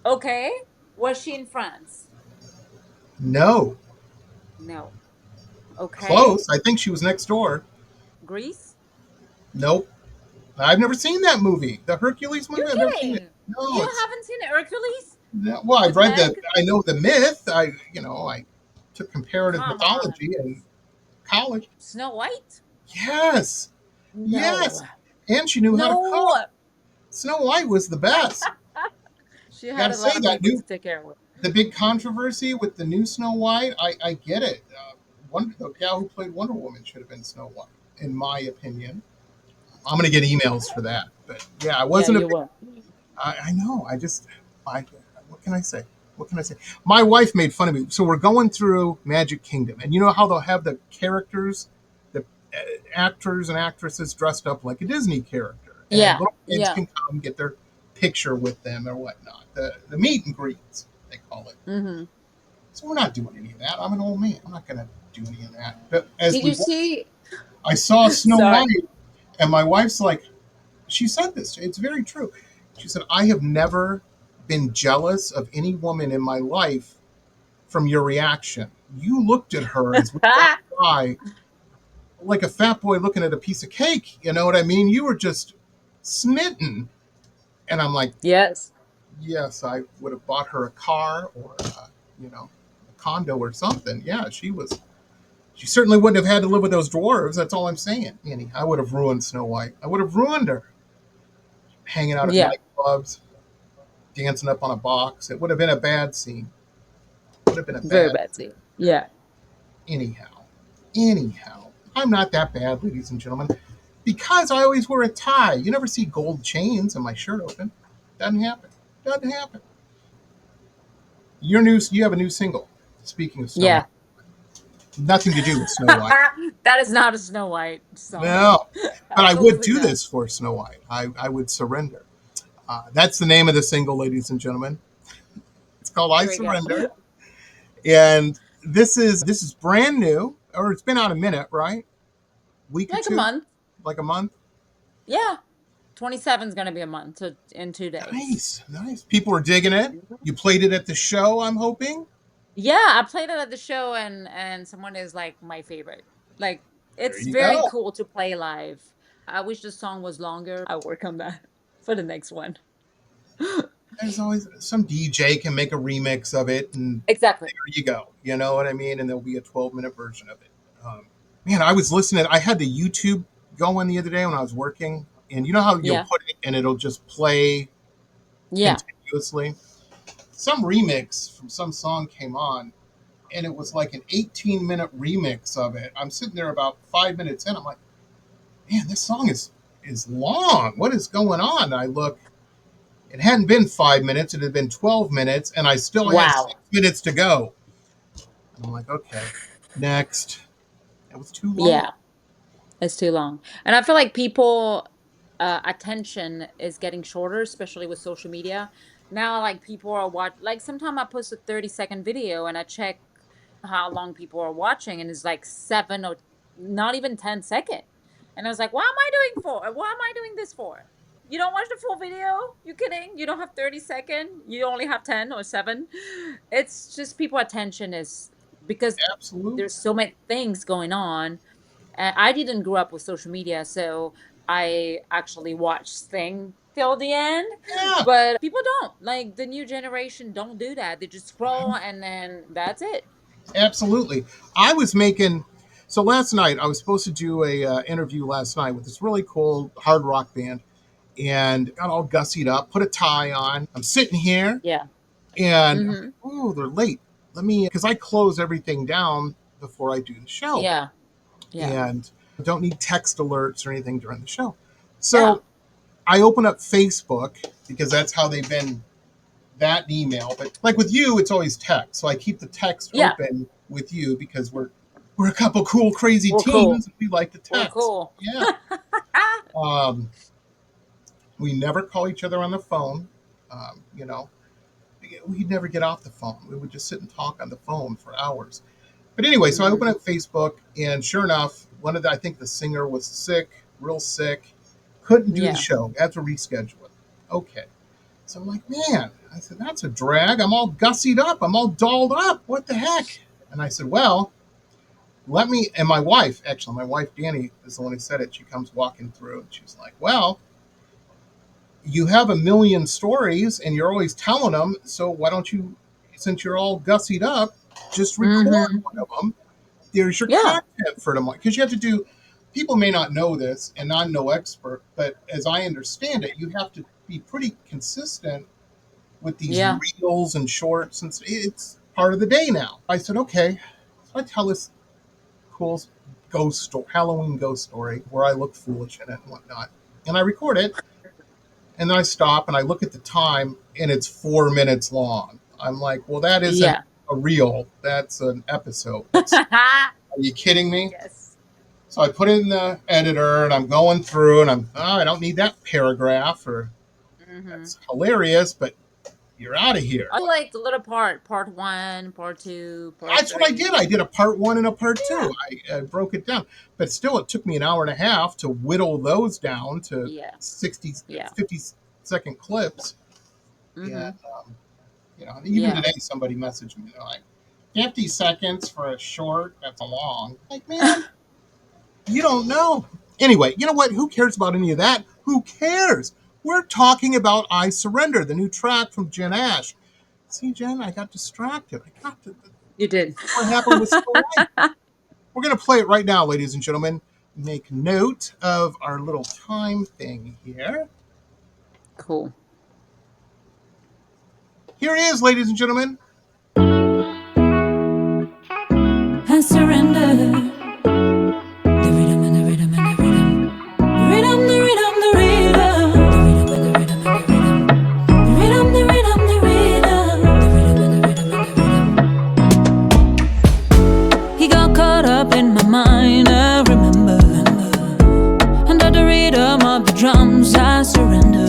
Okay. Was she in France?
No.
No. Okay.
Close. I think she was next door.
Greece?
Nope. I've never seen that movie. The Hercules movie?
You're
I've never seen it.
kidding.
No,
You haven't seen Hercules?
well, I've
With
read
Meg?
I know the myth. I took comparative
Come on.
mythology in college.
Snow White?
Yes.
No.
Yes. And she knew how to cook. Snow White was the best.
She had a lot of people to take care of.
The big controversy with the new Snow White, I get it. The gal who played Wonder Woman should have been Snow White, in my opinion. I'm going to get emails for that. But yeah, I wasn't I know. What can I say? What can I say? My wife made fun of me. So we're going through Magic Kingdom, and you know how they'll have the characters, the actors and actresses dressed up like a Disney character, and little kids can come get their picture with them or whatnot. The meet and greets, they call it.
Mm-hmm.
So we're not doing any of that. I'm an old man. I'm not going to do any of that. But
Did you see?
I saw Snow White, and my wife's like, she said this. It's very true. She said, I have never been jealous of any woman in my life from your reaction. You looked at her as we walked by like a fat boy looking at a piece of cake. You know what I mean? You were just smitten. And I'm like, yes, I would have bought her a car or, a condo or something. Yeah, she certainly wouldn't have had to live with those dwarves. That's all I'm saying. Annie, I would have ruined Snow White. I would have ruined her. Hanging out at nightclubs, dancing up on a box. It would have been a bad scene. Would have been a
very bad scene. Yeah.
Anyhow, I'm not that bad, ladies and gentlemen, because I always wear a tie. You never see gold chains in my shirt open. Doesn't happen. You have a new single. Speaking of Snow White. Nothing to do with Snow White.
That is not a Snow White song.
No, but I would do this for Snow White. I would surrender. That's the name of the single, ladies and gentlemen. It's called I Surrender. And this is brand new, or it's been out a minute, right? Week or two? Like a month?
Yeah. 27 is going to be a month in 2
Nice.
days.
People are digging it. You played it at the show, I'm hoping?
Yeah, I played it at the show, and someone is like my favorite. Like, it's very cool to play live. I wish the song was longer. I'll work on that for the next one.
There's always some DJ can make a remix of it, and
exactly,
there you go. You know what I mean? And there'll be a 12-minute version of it. Man, I was listening. I had the YouTube going the other day when I was working, and you know how you'll put it and it'll just play continuously? Some remix from some song came on, and it was like an 18-minute remix of it. I'm sitting there about 5 minutes in. I'm like, man, this song is long. What is going on? And I look. It hadn't been 5 minutes. It had been 12 minutes, and I still had 6 minutes to go. And I'm like, okay. Next. That was too long.
Yeah, it's too long. And I feel like people attention is getting shorter, especially with social media. Now like people are like sometimes I post a 30-second video and I check how long people are watching and it's like 7 or not even 10 seconds. And I was like, what am I doing for? What am I doing this for? You don't watch the full video? You kidding? You don't have 30 seconds? You only have 10 or 7? It's just people attention is because
Absolutely.
there's so many things going on. And I didn't grow up with social media, so I actually watched thing till the end.
Yeah.
But people don't. Like the new generation don't do that. They just scroll and then that's it.
Absolutely. I was making, so last night I was supposed to do a interview last night with this really cool hard rock band, and got all gussied up, put a tie on. I'm sitting here,
Yeah.
and oh, they're late. Let me, because I close everything down before I do the show.
Yeah. Yeah.
And I don't need text alerts or anything during the show. So I open up Facebook because that's how they've been, that email. But like with you, it's always text. So I keep the text open with you because we're a couple cool, crazy teens.
Cool.
And we like to text.
We're cool.
Yeah. We never call each other on the phone. You know, we'd never get off the phone. We would just sit and talk on the phone for hours. But anyway, so I open up Facebook, and sure enough, I think the singer was sick, real sick, couldn't do the show. Had to reschedule it. Okay. So I'm like, man, I said, that's a drag. I'm all gussied up. I'm all dolled up. What the heck? And I said, well, and my wife, Danny, is the one who said it. She comes walking through, and she's like, well, you have a million stories, and you're always telling them, so why don't you, since you're all gussied up, just record one of them. There's your content for tomorrow. Because you have to do, people may not know this, and I'm no expert, but as I understand it, you have to be pretty consistent with these reels and shorts, and it's part of the day now. I said, okay. So I tell this cool Halloween ghost story where I look foolish in it and whatnot. And I record it, and then I stop and I look at the time, and it's 4 minutes long. I'm like, well, that isn't a reel. That's an episode. Are you kidding me?
Yes.
So I put it in the editor, and I'm going through, and I don't need that paragraph, or that's hilarious, but you're out of here.
I like the little part 1, part 2, part
That's
3.
what I did. I did a part 1 and a part 2. I broke it down. But still, it took me an hour and a half to whittle those down to 50-second clips. And, even today, somebody messaged me. They're like, 50 seconds for a short? That's long. Like, man, you don't know. Anyway, you know what? Who cares about any of that? Who cares? We're talking about I Surrender, the new track from Jen Ash. See, Jen, I got distracted.
You did.
What happened with Still Life? We're going to play it right now, ladies and gentlemen. Make note of our little time thing here.
Cool.
Here it is, ladies and gentlemen.
I surrender. The rhythm and the rhythm and the rhythm. The rhythm, the rhythm, the rhythm. The rhythm and the rhythm and the rhythm. The rhythm, the rhythm, the rhythm. The rhythm and the rhythm and the rhythm. He got caught up in my mind, I remember. Under the rhythm of the drums, I surrender.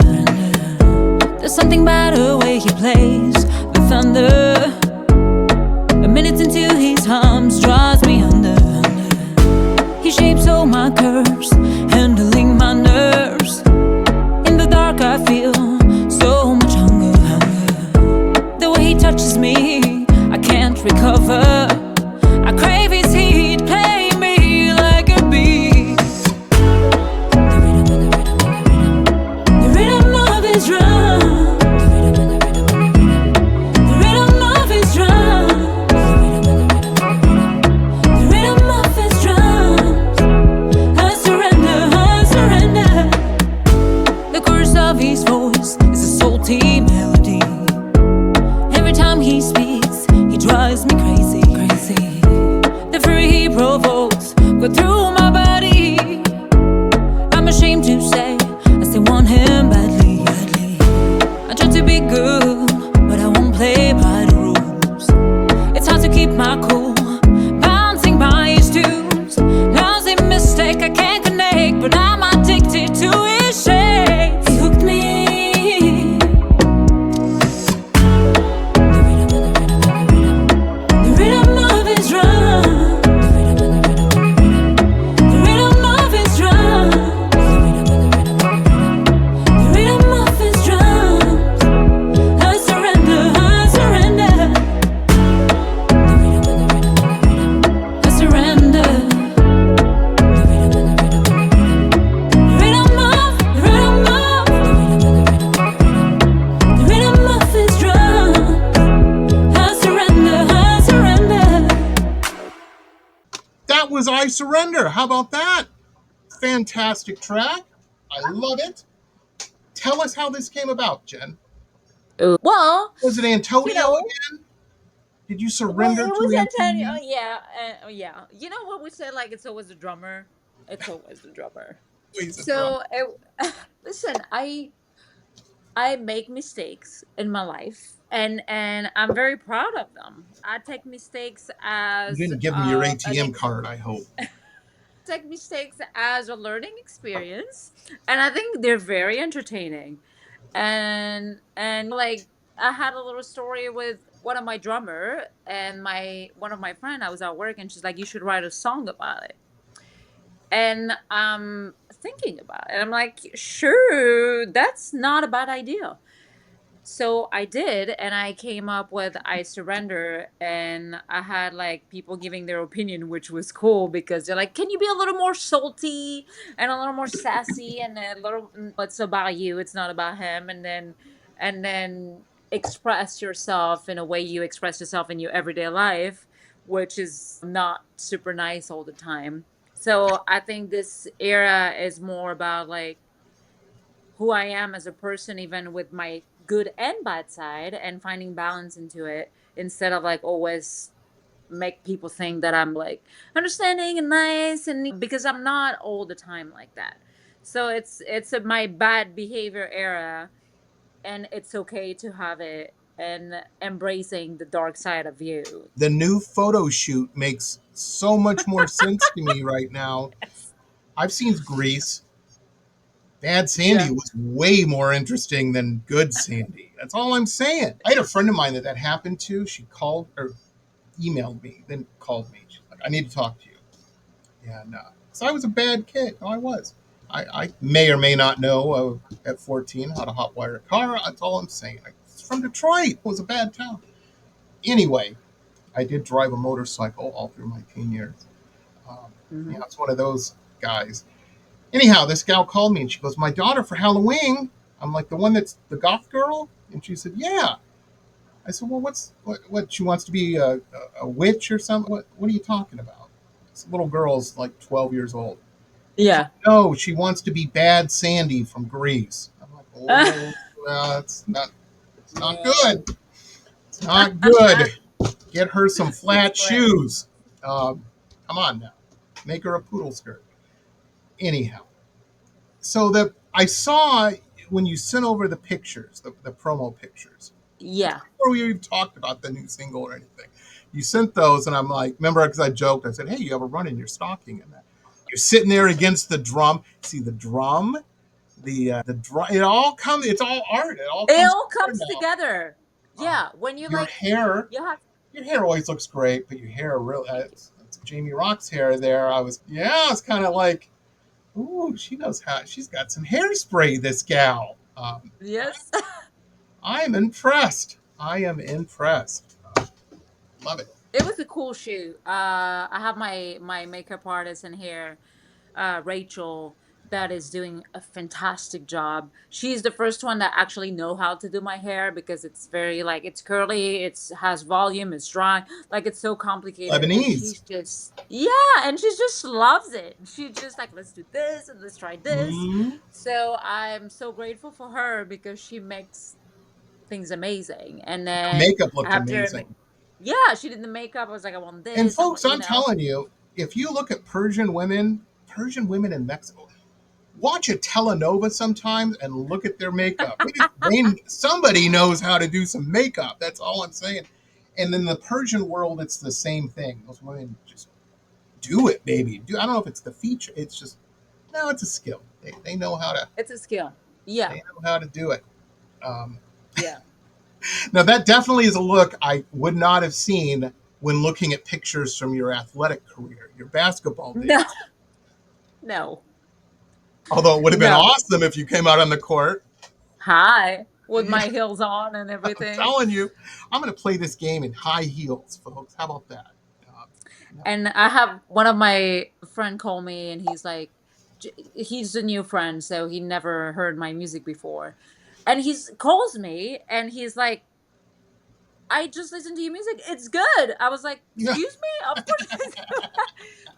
There's something about the way he plays the thunder. A minute into his arms draws me under. He shapes all my curves, handling my nerves. In the dark I feel so much hunger. The way he touches me, I can't recover. I crave his heat, play me like a beat. The rhythm and the rhythm and the rhythm. The rhythm of his drum. The rhythm and the rhythm and the rhythm. The rhythm of his drum. His voice is a salty melody. Every time he speaks, he drives me crazy, crazy. The fury he provokes go through my body. I'm ashamed to say I still want him badly, badly. I try to be good, but I won't play by the rules. It's hard to keep my cool, bouncing by
Surrender. How about that? Fantastic track. I love it. Tell us how this came about, Jen.
Well,
Was it
you
Antonio
know,
again? Did you
well,
surrender
it
to
was Antonio.
Antonio?
Yeah, yeah. You know what we said? Like, it's always the drummer. It's always the drummer.
He's a drum.
So, listen, I make mistakes in my life, and I'm very proud of them. I take mistakes
You
as
didn't give me your
an
ATM card, I hope.
take mistakes as a learning experience, and I think they're very entertaining. And like, I had a little story with one of my drummer and my one of my friend. I was at work, and she's like, "You should write a song about it." And I'm thinking about it. I'm like, "Sure, that's not a bad idea." So I did, and I came up with "I Surrender," and I had like people giving their opinion, which was cool because they're like, "Can you be a little more salty and a little more sassy and a little? It's about you. It's not about him." And then express yourself in a way you express yourself in your everyday life, which is not super nice all the time. So I think this era is more about like who I am as a person, even with my good and bad side, and finding balance into it instead of like always make people think that I'm like understanding and nice, and because I'm not all the time like that. So my bad behavior era, and it's okay to have it and embracing the dark side of you.
The new photo shoot makes so much more sense to me right now. I've seen Grease. Bad Sandy
Yeah.
was way more interesting than good Sandy. That's all I'm saying. I had a friend of mine that happened to. She called or emailed me, then called me. She's like, I need to talk to you. And so I was a bad kid. Oh, I was. I may or may not know at 14 how to hotwire a car. That's all I'm saying. It's from Detroit. It was a bad town. Anyway, I did drive a motorcycle all through my teen years.
Hmm.
Yeah, it's one of those guys. Anyhow, this gal called me and she goes, "My daughter for Halloween." I'm like, "The one that's the goth girl?" And she said, "Yeah." I said, "Well, what she wants to be a witch or something? What are you talking about?" This little girl's like 12 years old.
Yeah.
No, she wants to be Bad Sandy from Grease. I'm like, "Oh, well, it's not good. It's not good. Get her some
It's
flat
great.
shoes. Come on now, make her a poodle skirt." Anyhow, so that I saw when you sent over the pictures, the promo pictures,
Yeah.
before we even talked about the new single or anything. You sent those, and I'm like, remember, because I joked, I said, "Hey, you have a run in your stocking in that." You're sitting there against the drum. See the drum, the drum. It all comes. It's all art. It all
It
comes
all
together
comes
now.
together.
Um,
Yeah. When you
your
like,
hair,
you have.
your hair always looks great, but your hair really.
Thank you.
It's Jamie Roxx hair there. Yeah, it's kind of like, ooh, she knows how. She's got some hairspray. This gal.
Yes.
I'm impressed. I am impressed. Love it.
It was a cool shoot. I have my makeup artist in here, Rachel, that is doing a fantastic job. She's the first one that actually know how to do my hair because it's very like it's curly, it's has volume, it's dry, like it's so complicated, and
Lebanese.
she's just yeah, and she just loves it. She just like, let's do this and let's try this.
Mm-hmm.
So I'm so grateful for her because she makes things amazing. And
Her
then
makeup looked
after,
amazing.
yeah, she did the makeup. I was like, I want
And
this. I
folks,
want,
I'm telling you, if you look at Persian women in Mexico, watch a telenova sometimes and look at their makeup. Somebody knows how to do some makeup. That's all I'm saying. And in the Persian world, it's the same thing. Those women just do it, baby. I don't know if it's the feature. It's just no, it's a skill. They know how to.
it's a skill. Yeah,
They know how to do it. Um,
yeah.
Now, that definitely is a look I would not have seen when looking at pictures from your athletic career, your basketball
No,
days.
no,
Although it would have been
no.
awesome if you came out on the court.
Hi, with
Yeah,
my heels on and
I'm
everything.
telling you, I'm going to play this game in high heels, folks. How about that? Uh, no.
And I have one of my friend call me, and he's like, he's a new friend, so he never heard my music before, and he's calls me, and he's like, I just listened to your music. It's good. I was like,
Yeah.
excuse me? Of course.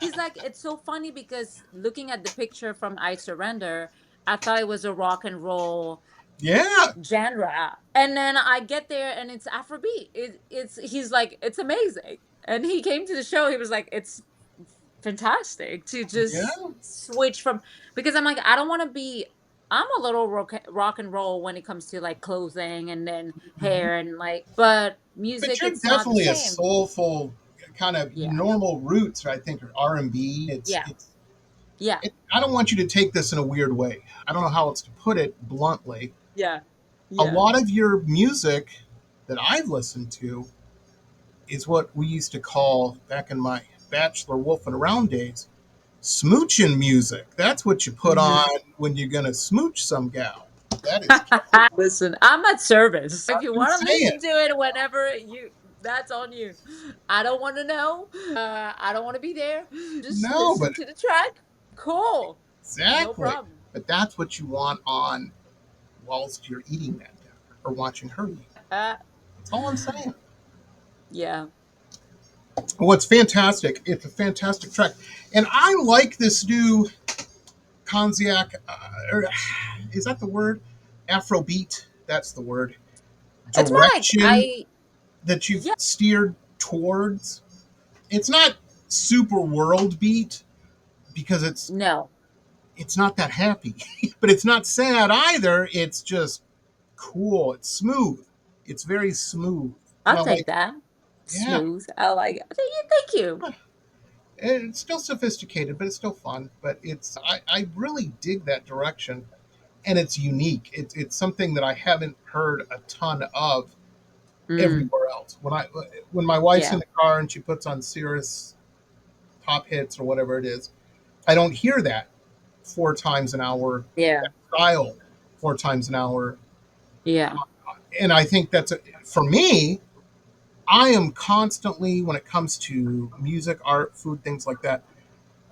He's like, it's so funny because looking at the picture from I Surrender, I thought it was a rock and roll
Yeah.
genre. And then I get there and it's Afrobeat. He's like, it's amazing. And he came to the show, he was like, it's fantastic to
Yeah.
just switch from, because I'm like, I don't want to be, I'm a little rock and roll when it comes to like clothing and then
Mhm.
hair and like, but
But
music,
you're
it's not the
definitely a
same.
soulful kind of
Yeah.
normal roots. I think are R&B.
Yeah. Yeah.
I don't want you to take this in a weird way. I don't know how else to put it bluntly.
Yeah.
A
Yeah.
lot of your music that I've listened to is what we used to call back in my bachelor wolfing around days smooching music. That's what you put
Mhm.
on when you're gonna smooch some gal. That is,
Listen, I'm at service. If you
I'm
want to
saying.
listen to it whenever you, that's on you. I don't want to know. I don't want to be there. Just
No, but
listen to the track. Cool. No
exactly.
problem.
But that's what you want on whilst you're eating that dinner or watching her eat.
Uh,
That's all I'm saying.
yeah.
What's fantastic? It's a fantastic track, and I like this new Konziak. Is that the word? Afrobeat. That's the word.
It's more like
Direction
I,
that you've
yeah,
steered towards. It's not super world beat because
no,
it's not that happy, but it's not sad either. It's just cool. It's smooth. It's very smooth, and
I'll
I
take
like.
that.
Yeah,
Smooth. I like it. Thank you.
it's still sophisticated, but it's still fun. But I really dig that direction, and it's unique. It's something that I haven't heard a ton of
Mm,
everywhere else. When my wife's in
yeah.
the car and she puts on Cirrus Pop Hits or whatever it is, I don't hear that 4 times an hour,
Yeah.
that style 4 times an hour.
Yeah.
And I think for me, I am constantly, when it comes to music, art, food, things like that,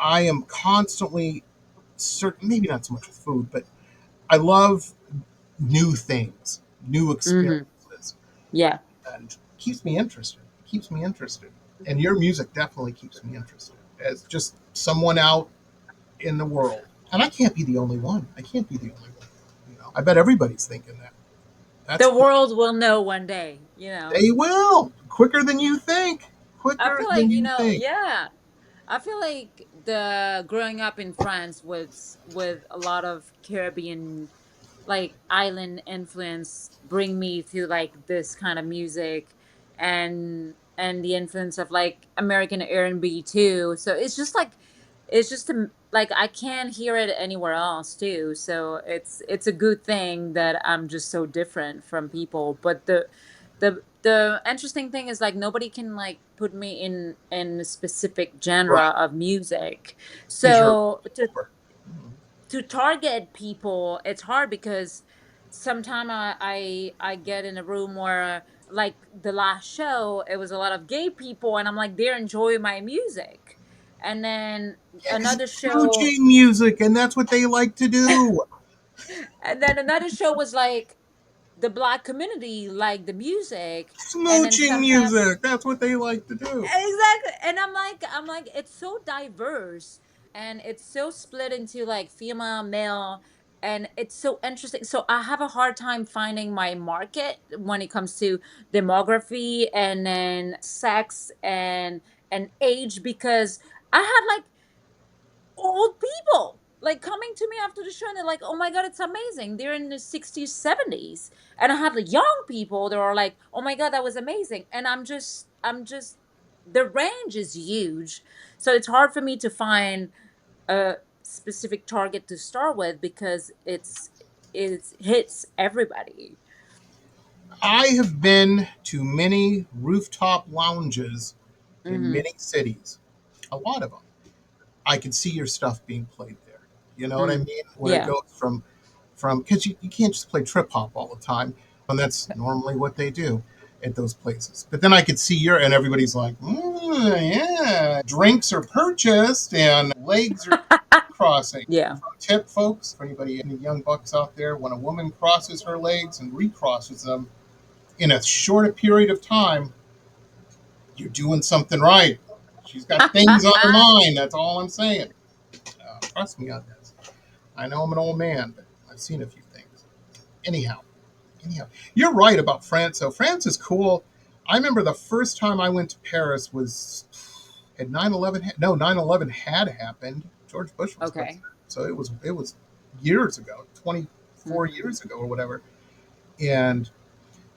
I am constantly certain, maybe not so much with food, but I love new things, new
Hmm.
experiences,
Yeah.
and keeps me interested. Keeps me interested. And your music definitely keeps me interested as just someone out in the world. And I can't be the only one. I can't be the only one. I bet everybody's thinking that. That's
The
cool.
world will know one day, you know.
They will quicker than you think.
I
Quicker
feel
than
like,
you think.
yeah. I feel like the growing up in France with a lot of Caribbean like island influence bring me to like this kind of music and the influence of like American R&B too. So it's just like like I can't hear it anywhere else too. So it's a good thing that I'm just so different from people. But the interesting thing is like nobody can like put me in a specific genre
Right.
of music.
Because you're
So
over.
to target people, it's hard because sometimes I get in a room where like the last show it was a lot of gay people and I'm like they're enjoying my music, and then
Yeah, because
another
it's
show
smooching music, and that's what they like to do.
was like the black community like the music, and then
Smooching
sometimes
music, that's what they like to do.
exactly, and I'm like it's so diverse and it's so split into like female male, and it's so interesting, so I have a hard time finding my market when it comes to demography and then sex and age, because I had like old people like coming to me after the show and they're like, oh my god, it's amazing, they're in the 60s 70s, and I had the young people that are like, oh my god, that was amazing, and I'm just the range is huge, so it's hard for me to find a specific target to start with because it hits everybody.
I have been to many rooftop lounges in
Mm-hmm.
many cities, a lot of them. I can see your stuff being played there. You know what I
Mm.
mean? Where it
Yeah.
goes from because you can't just play trip hop all the time, and that's normally what they do at those places. But then I could see and everybody's like, yeah, drinks are purchased and legs are crossing.
Yeah.
Tip, folks, for anybody, any young bucks out there, when a woman crosses her legs and recrosses them, in a short period of time, you're doing something right. She's got things on her mind. That's all I'm saying. Trust me on this. I know I'm an old man, but I've seen a few things. Anyhow, you're right about France. So France is cool. I remember the first time I went to Paris was had 9/11. No, 9/11 had happened. George Bush was
Okay.
president, so it was years ago, 24 years ago or whatever. And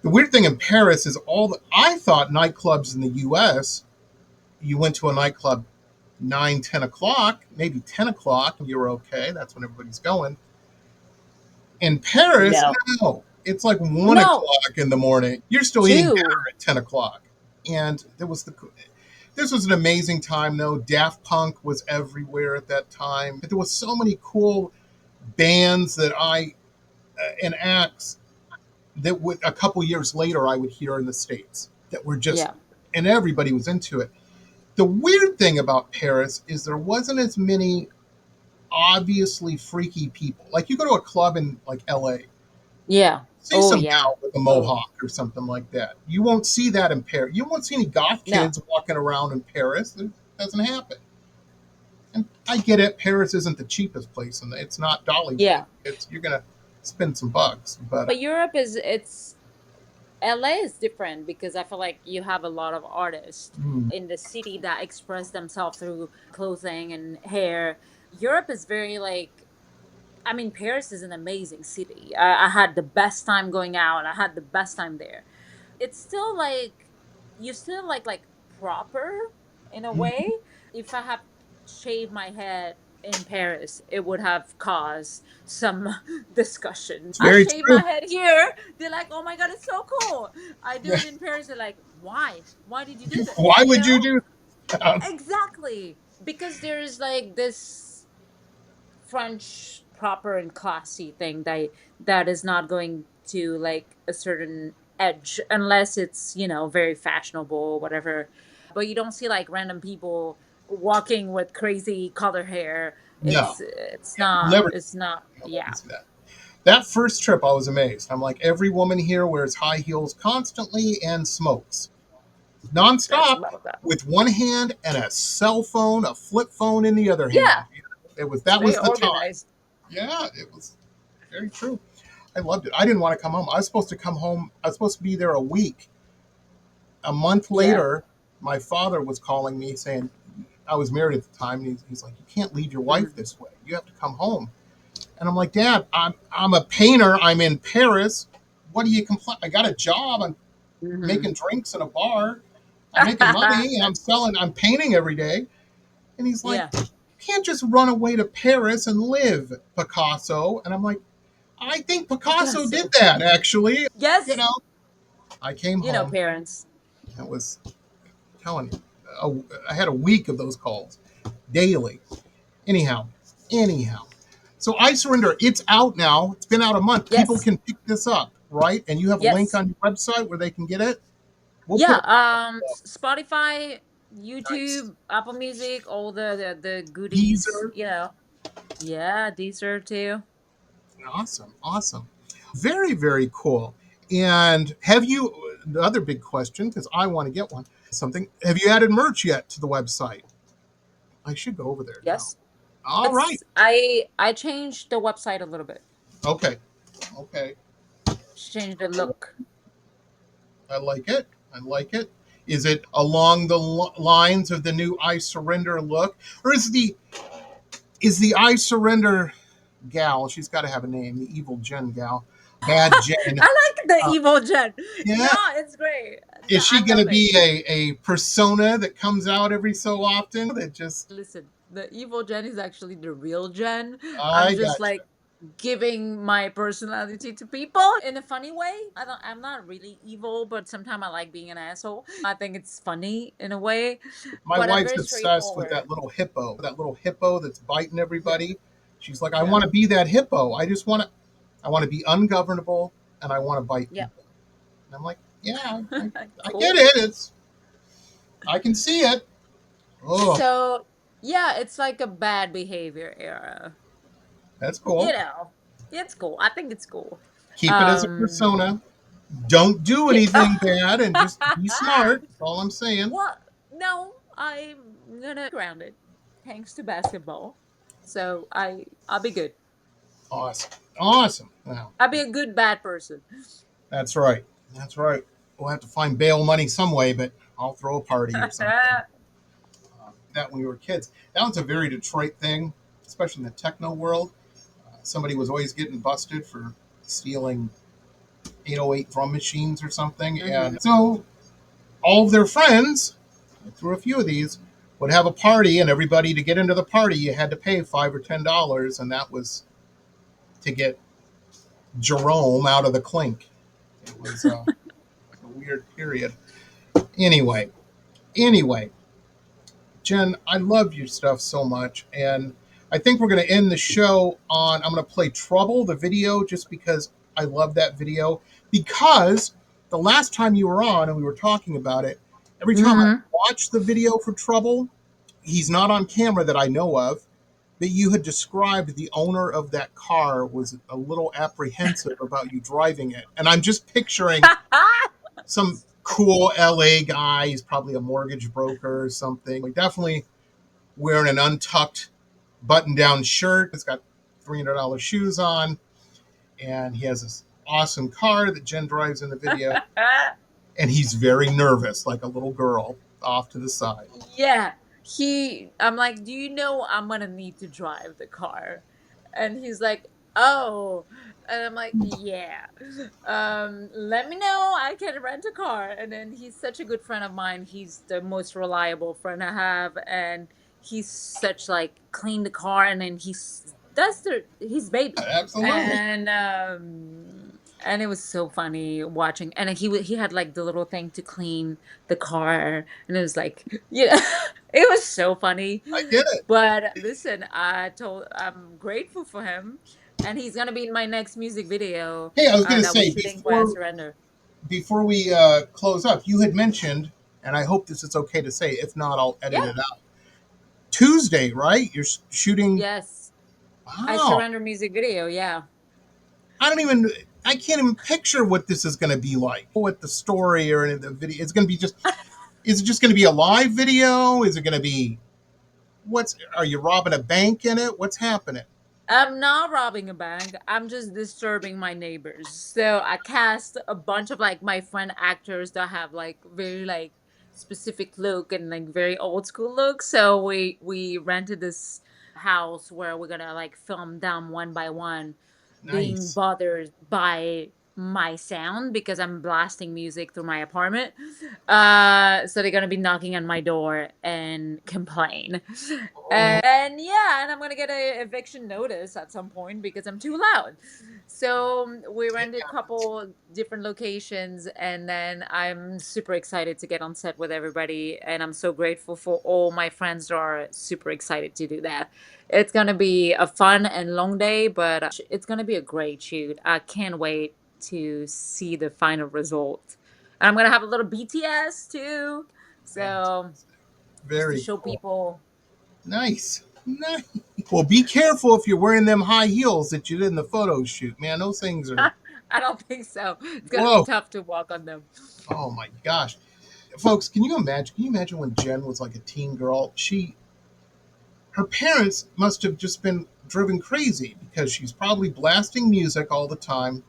the weird thing in Paris is I thought nightclubs in the U.S. You went to a nightclub 9, 10 o'clock, maybe 10 o'clock, and you're okay. That's when everybody's going. In Paris,
No.
no. It's like 1
No.
o'clock in the morning. You're still eating dinner at 10 o'clock. And this was an amazing time, though. Daft Punk was everywhere at that time. There was so many cool bands and acts that a couple years later I would hear in the States that were just,
Yeah.
and everybody was into it. The weird thing about Paris is there wasn't as many obviously freaky people. Like you go to a club in like LA,
Yeah.
see
Oh
some
yeah.
gal with a mohawk or something like that. You won't see that in Paris. You won't see any goth
No.
kids walking around in Paris. It doesn't happen. And I get it. Paris isn't the cheapest place, and it's not Dollywood.
Yeah.
You're gonna spend some bucks, but
But Europe it's LA is different because I feel like you have a lot of artists in the city that express themselves through clothing and hair. Europe is very like, I mean, Paris is an amazing city. I had the best time going out. I had the best time there. It's still like you still like proper in a way. If I had shaved my head in Paris, it would have caused some discussion.
it's
I
very
shave
true.
my head here. They're like, "Oh my god, it's so cool." I do it in Paris. They're like, "Why? Why did you do this?"
Why
You
would
know?
you do that?
Exactly. Because there's like this French proper and classy thing that is not going to like a certain edge unless it's, very fashionable or whatever. But you don't see like random people walking with crazy color hair.
No,
It's
yeah, you'll
not
never,
it's not
you'll
yeah.
never see that. That first trip, I was amazed. I'm like, every woman here wears high heels constantly and smokes
That's
nonstop
about that.
with one hand and a cell phone, a flip phone in the other
Yeah,
hand. It was
it's
that
very
was the time.
organized.
Yeah, it was very true. I loved it. I didn't want to come home. I was supposed to come home. I was supposed to be there a week. A month
Yeah.
later, my father was calling me saying, I was married at the time, and he's like, "You can't leave your wife
Hmm.
this way. You have to come home." And I'm like, "Dad, I'm a painter. I'm in Paris. What do you complain? I got a job. I'm
Hmm.
making drinks in a bar. I'm making money. I'm selling. I'm painting every day." And he's like,
Yeah.
"You can't just run away to Paris and live, Picasso." And I'm like, "I think Picasso did
Picasso.
that, actually." You
Yes.
know, I came home.
Parents.
It was telling you, I had a week of those calls daily. Anyhow. So I Surrender, it's out now. It's been out a month. People
Yes.
can pick this up, right? And you have a link
Yes.
on your website where they can get it. We'll put
Yeah,
it
Spotify,
nice.
YouTube, Apple Music, all the goodies,
Deezer.
Yeah, Deezer too.
Awesome. Very, very cool. And have you, the other big question, because I want to get one, something, have you added merch yet to the website? I should go over there now.
Yes.
All right.
I changed the website a little bit.
Okay. Okay.
Changed the look.
I like it. I like it. Is it along the lines of the new I Surrender look? Or is the I Surrender gal, she's got to have a name, the evil Jen gal, bad Jen.
I like the
Uh,
evil Jen. No,
yeah.
it's great.
Is she
I
going to
love it.
be a persona that comes out every so often that just,
Listen, the evil Jen is actually the real Jen. I'm
I
just
got
like giving my personality to people in a funny way. I'm not really evil, but sometimes I like being an asshole. I think it's funny in a way,
my
but I'm
wife's
very
obsessed with
straightforward.
that little hippo that's biting
Yeah.
everybody. She's like, I
Yeah.
want to be that hippo. I want to be ungovernable and I want to bite
Yeah.
people. And I'm like, yeah, I get
Cool.
it. I can see it. Oh,
So, yeah, it's like a bad behavior era.
that's
You
cool.
know, it's cool. I think it's cool.
Keep it as a
Um,
persona. Don't do
Yeah.
anything bad and just be smart. That's all I'm saying.
Well, no, I'm gonna grounded thanks to basketball. So I'll be good.
Awesome. Awesome. Wow.
I'll be a good bad person.
That's right. That's right. We'll have to find bail money some way, but I'll throw a party or something. That when we were kids. That was a very Detroit thing, especially in the techno world. Somebody was always getting busted for stealing 808 drum machines or something.
Hmm.
And so all of their friends, through a few of these, would have a party, and everybody to get into the party, you had to pay $5 or $10, and that was to get Jerome out of the clink. It was like a weird period. Anyway, anyway, Jen, I love your stuff so much, and I think we're going to end the show on. I'm going to play Trouble, the video, just because I love that video. Because the last time you were on and we were talking about it, every time I
Hmm.
watch the video for Trouble, he's not on camera that I know of, but you had described the owner of that car was a little apprehensive about you driving it. And I'm just picturing some cool LA guy. He's probably a mortgage broker or something. Like definitely wearing an untucked button down shirt. It's got $300 shoes on. And he has this awesome car that Jen drives in the video. And he's very nervous, like a little girl off to the side.
Yeah. I'm like, do you know I'm gonna need to drive the car? And he's like, oh. And I'm like, yeah. Let me know. I can rent a car. And then he's such a good friend of mine. He's the most reliable friend I have. And he's such like clean the car and then does his baby.
Absolutely.
And it was so funny watching. And he had like the little thing to clean the car, and it was like, yeah, it was so funny.
I get it.
But listen, I'm grateful for him, and he's gonna be in my next music video
Hey, I was going to
that we're
say
shooting for I
before
Surrender.
before we close up, you had mentioned, and I hope this is okay to say. If not, I'll edit
Yeah.
it out. Tuesday, right? You're shooting.
Yes. I
Wow.
Surrender music video. Yeah.
I don't even. I can't even picture what this is going to be like. What the story or any of the video? It's going to be just. Is it just going to be a live video? Is it going to be? What's? Are you robbing a bank in it? What's happening?
I'm not robbing a bank. I'm just disturbing my neighbors. So I cast a bunch of like my friend actors that have like very like specific look and like very old school look. So we rented this house where we're gonna like film them one by one, being
Nice.
bothered by my sound because I'm blasting music through my apartment. So they're gonna be knocking on my door and complain.
Oh,
And yeah, and I'm gonna get a eviction notice at some point because I'm too loud. So we
it
rented a
happens.
couple different locations, and then I'm super excited to get on set with everybody. And I'm so grateful for all my friends that are super excited to do that. It's gonna be a fun and long day, but it's gonna be a great shoot. I can't wait to see the final result. And I'm gonna have a little BTS too. So
Fantastic.
just to
Very
show
cool.
people.
Nice. Nice. Well, be careful if you're wearing them high heels that you did in the photo shoot, man. Those things are.
I don't think so. It's gonna be
Whoa.
tough to walk on them.
Oh my gosh. Folks, can you imagine? Can you imagine when Jen was like a teen girl? Her parents must have just been driven crazy because she's probably blasting music all the time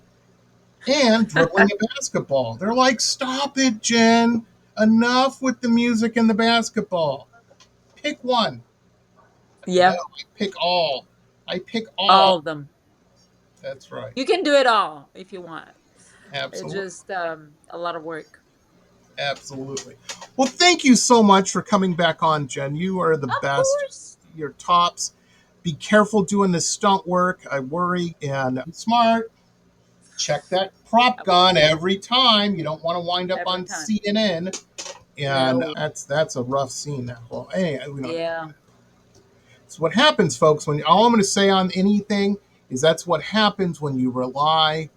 and dribbling a basketball. They're like, "Stop it, Jen! Enough with the music and the basketball. Pick one." No,
Yeah,
I pick all. I pick all.
all of them.
That's right.
You can do it all if you want. It's
Absolutely.
just a lot of work.
Absolutely. Well, thank you so much for coming back on, Jen. You are the
Of
best.
course.
You're tops. Be careful doing this stunt work. I worry. And be smart. Check that prop
I will
gun every time. You don't want to wind up
every
on
time.
CNN. And
No.
that's a rough scene. That well, anyway, we don't.
Yeah.
So what happens, folks? When all I'm going to say on anything is that's what happens when you rely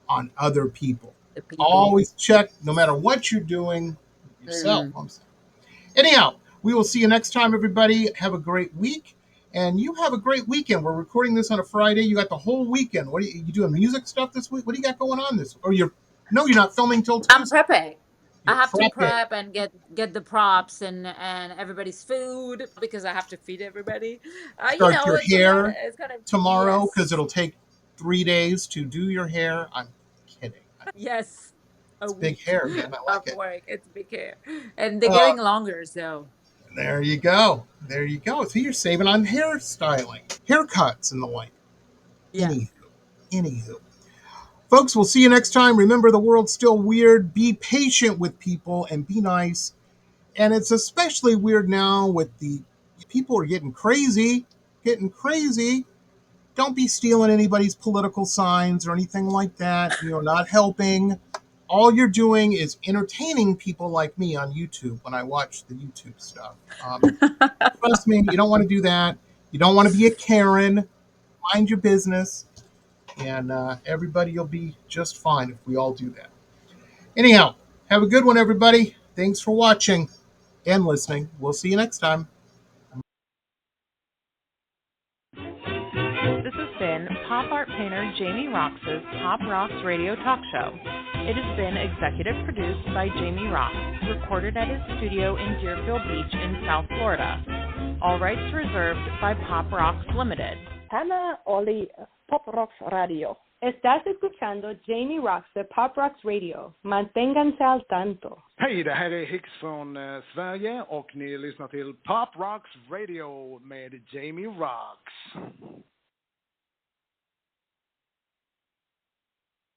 on other people.
The people.
Always check, no matter what you're doing, yourself.
Mm.
I'm saying. Anyhow, we will see you next time, everybody. Have a great week. And you have a great weekend. We're recording this on a Friday. You got the whole weekend. What are you doing? Music stuff this week? What do you got going on this? Or you're No, you're not filming till
I'm
Tuesday.
prepping. I
You're
have to
prepping.
prep and get the props and everybody's food because I have to feed everybody.
Start your hair
It's kind of
tomorrow because
yes,
it'll take 3 days to do your hair. I'm kidding.
yes, a
It's big
week
hair, man. I like
of
it.
work. It's big hair, and they're
Uh,
getting longer. So
there you go. There you go. So you're saving on hairstyling, haircuts, and the like.
yes.
Anywho, anywho. Folks, we'll see you next time. Remember, the world's still weird. Be patient with people and be nice. And it's especially weird now with the people are getting crazy, getting crazy. Don't be stealing anybody's political signs or anything like that. You're not helping. All you're doing is entertaining people like me on YouTube when I watch the YouTube stuff. Trust me, you don't want to do that. You don't want to be a Karen. Mind your business, and everybody will be just fine if we all do that. Anyhow, have a good one, everybody. Thanks for watching and listening. We'll see you next time.
This has been pop art painter Jamie Roxx's Pop Roxx Radio Talk Show. It has been executive produced by Jamie Roxx, recorded at his studio in Deerfield Beach in South Florida. All rights reserved by Pop Roxx Limited. Hannah Oli, Pop Roxx Radio. Estás escuchando Jamie Roxx de Pop Roxx Radio. Manténganse al tanto.
Hej, det här är Hicks från Sverige och ni lyssnar till Pop Roxx Radio med Jamie Roxx.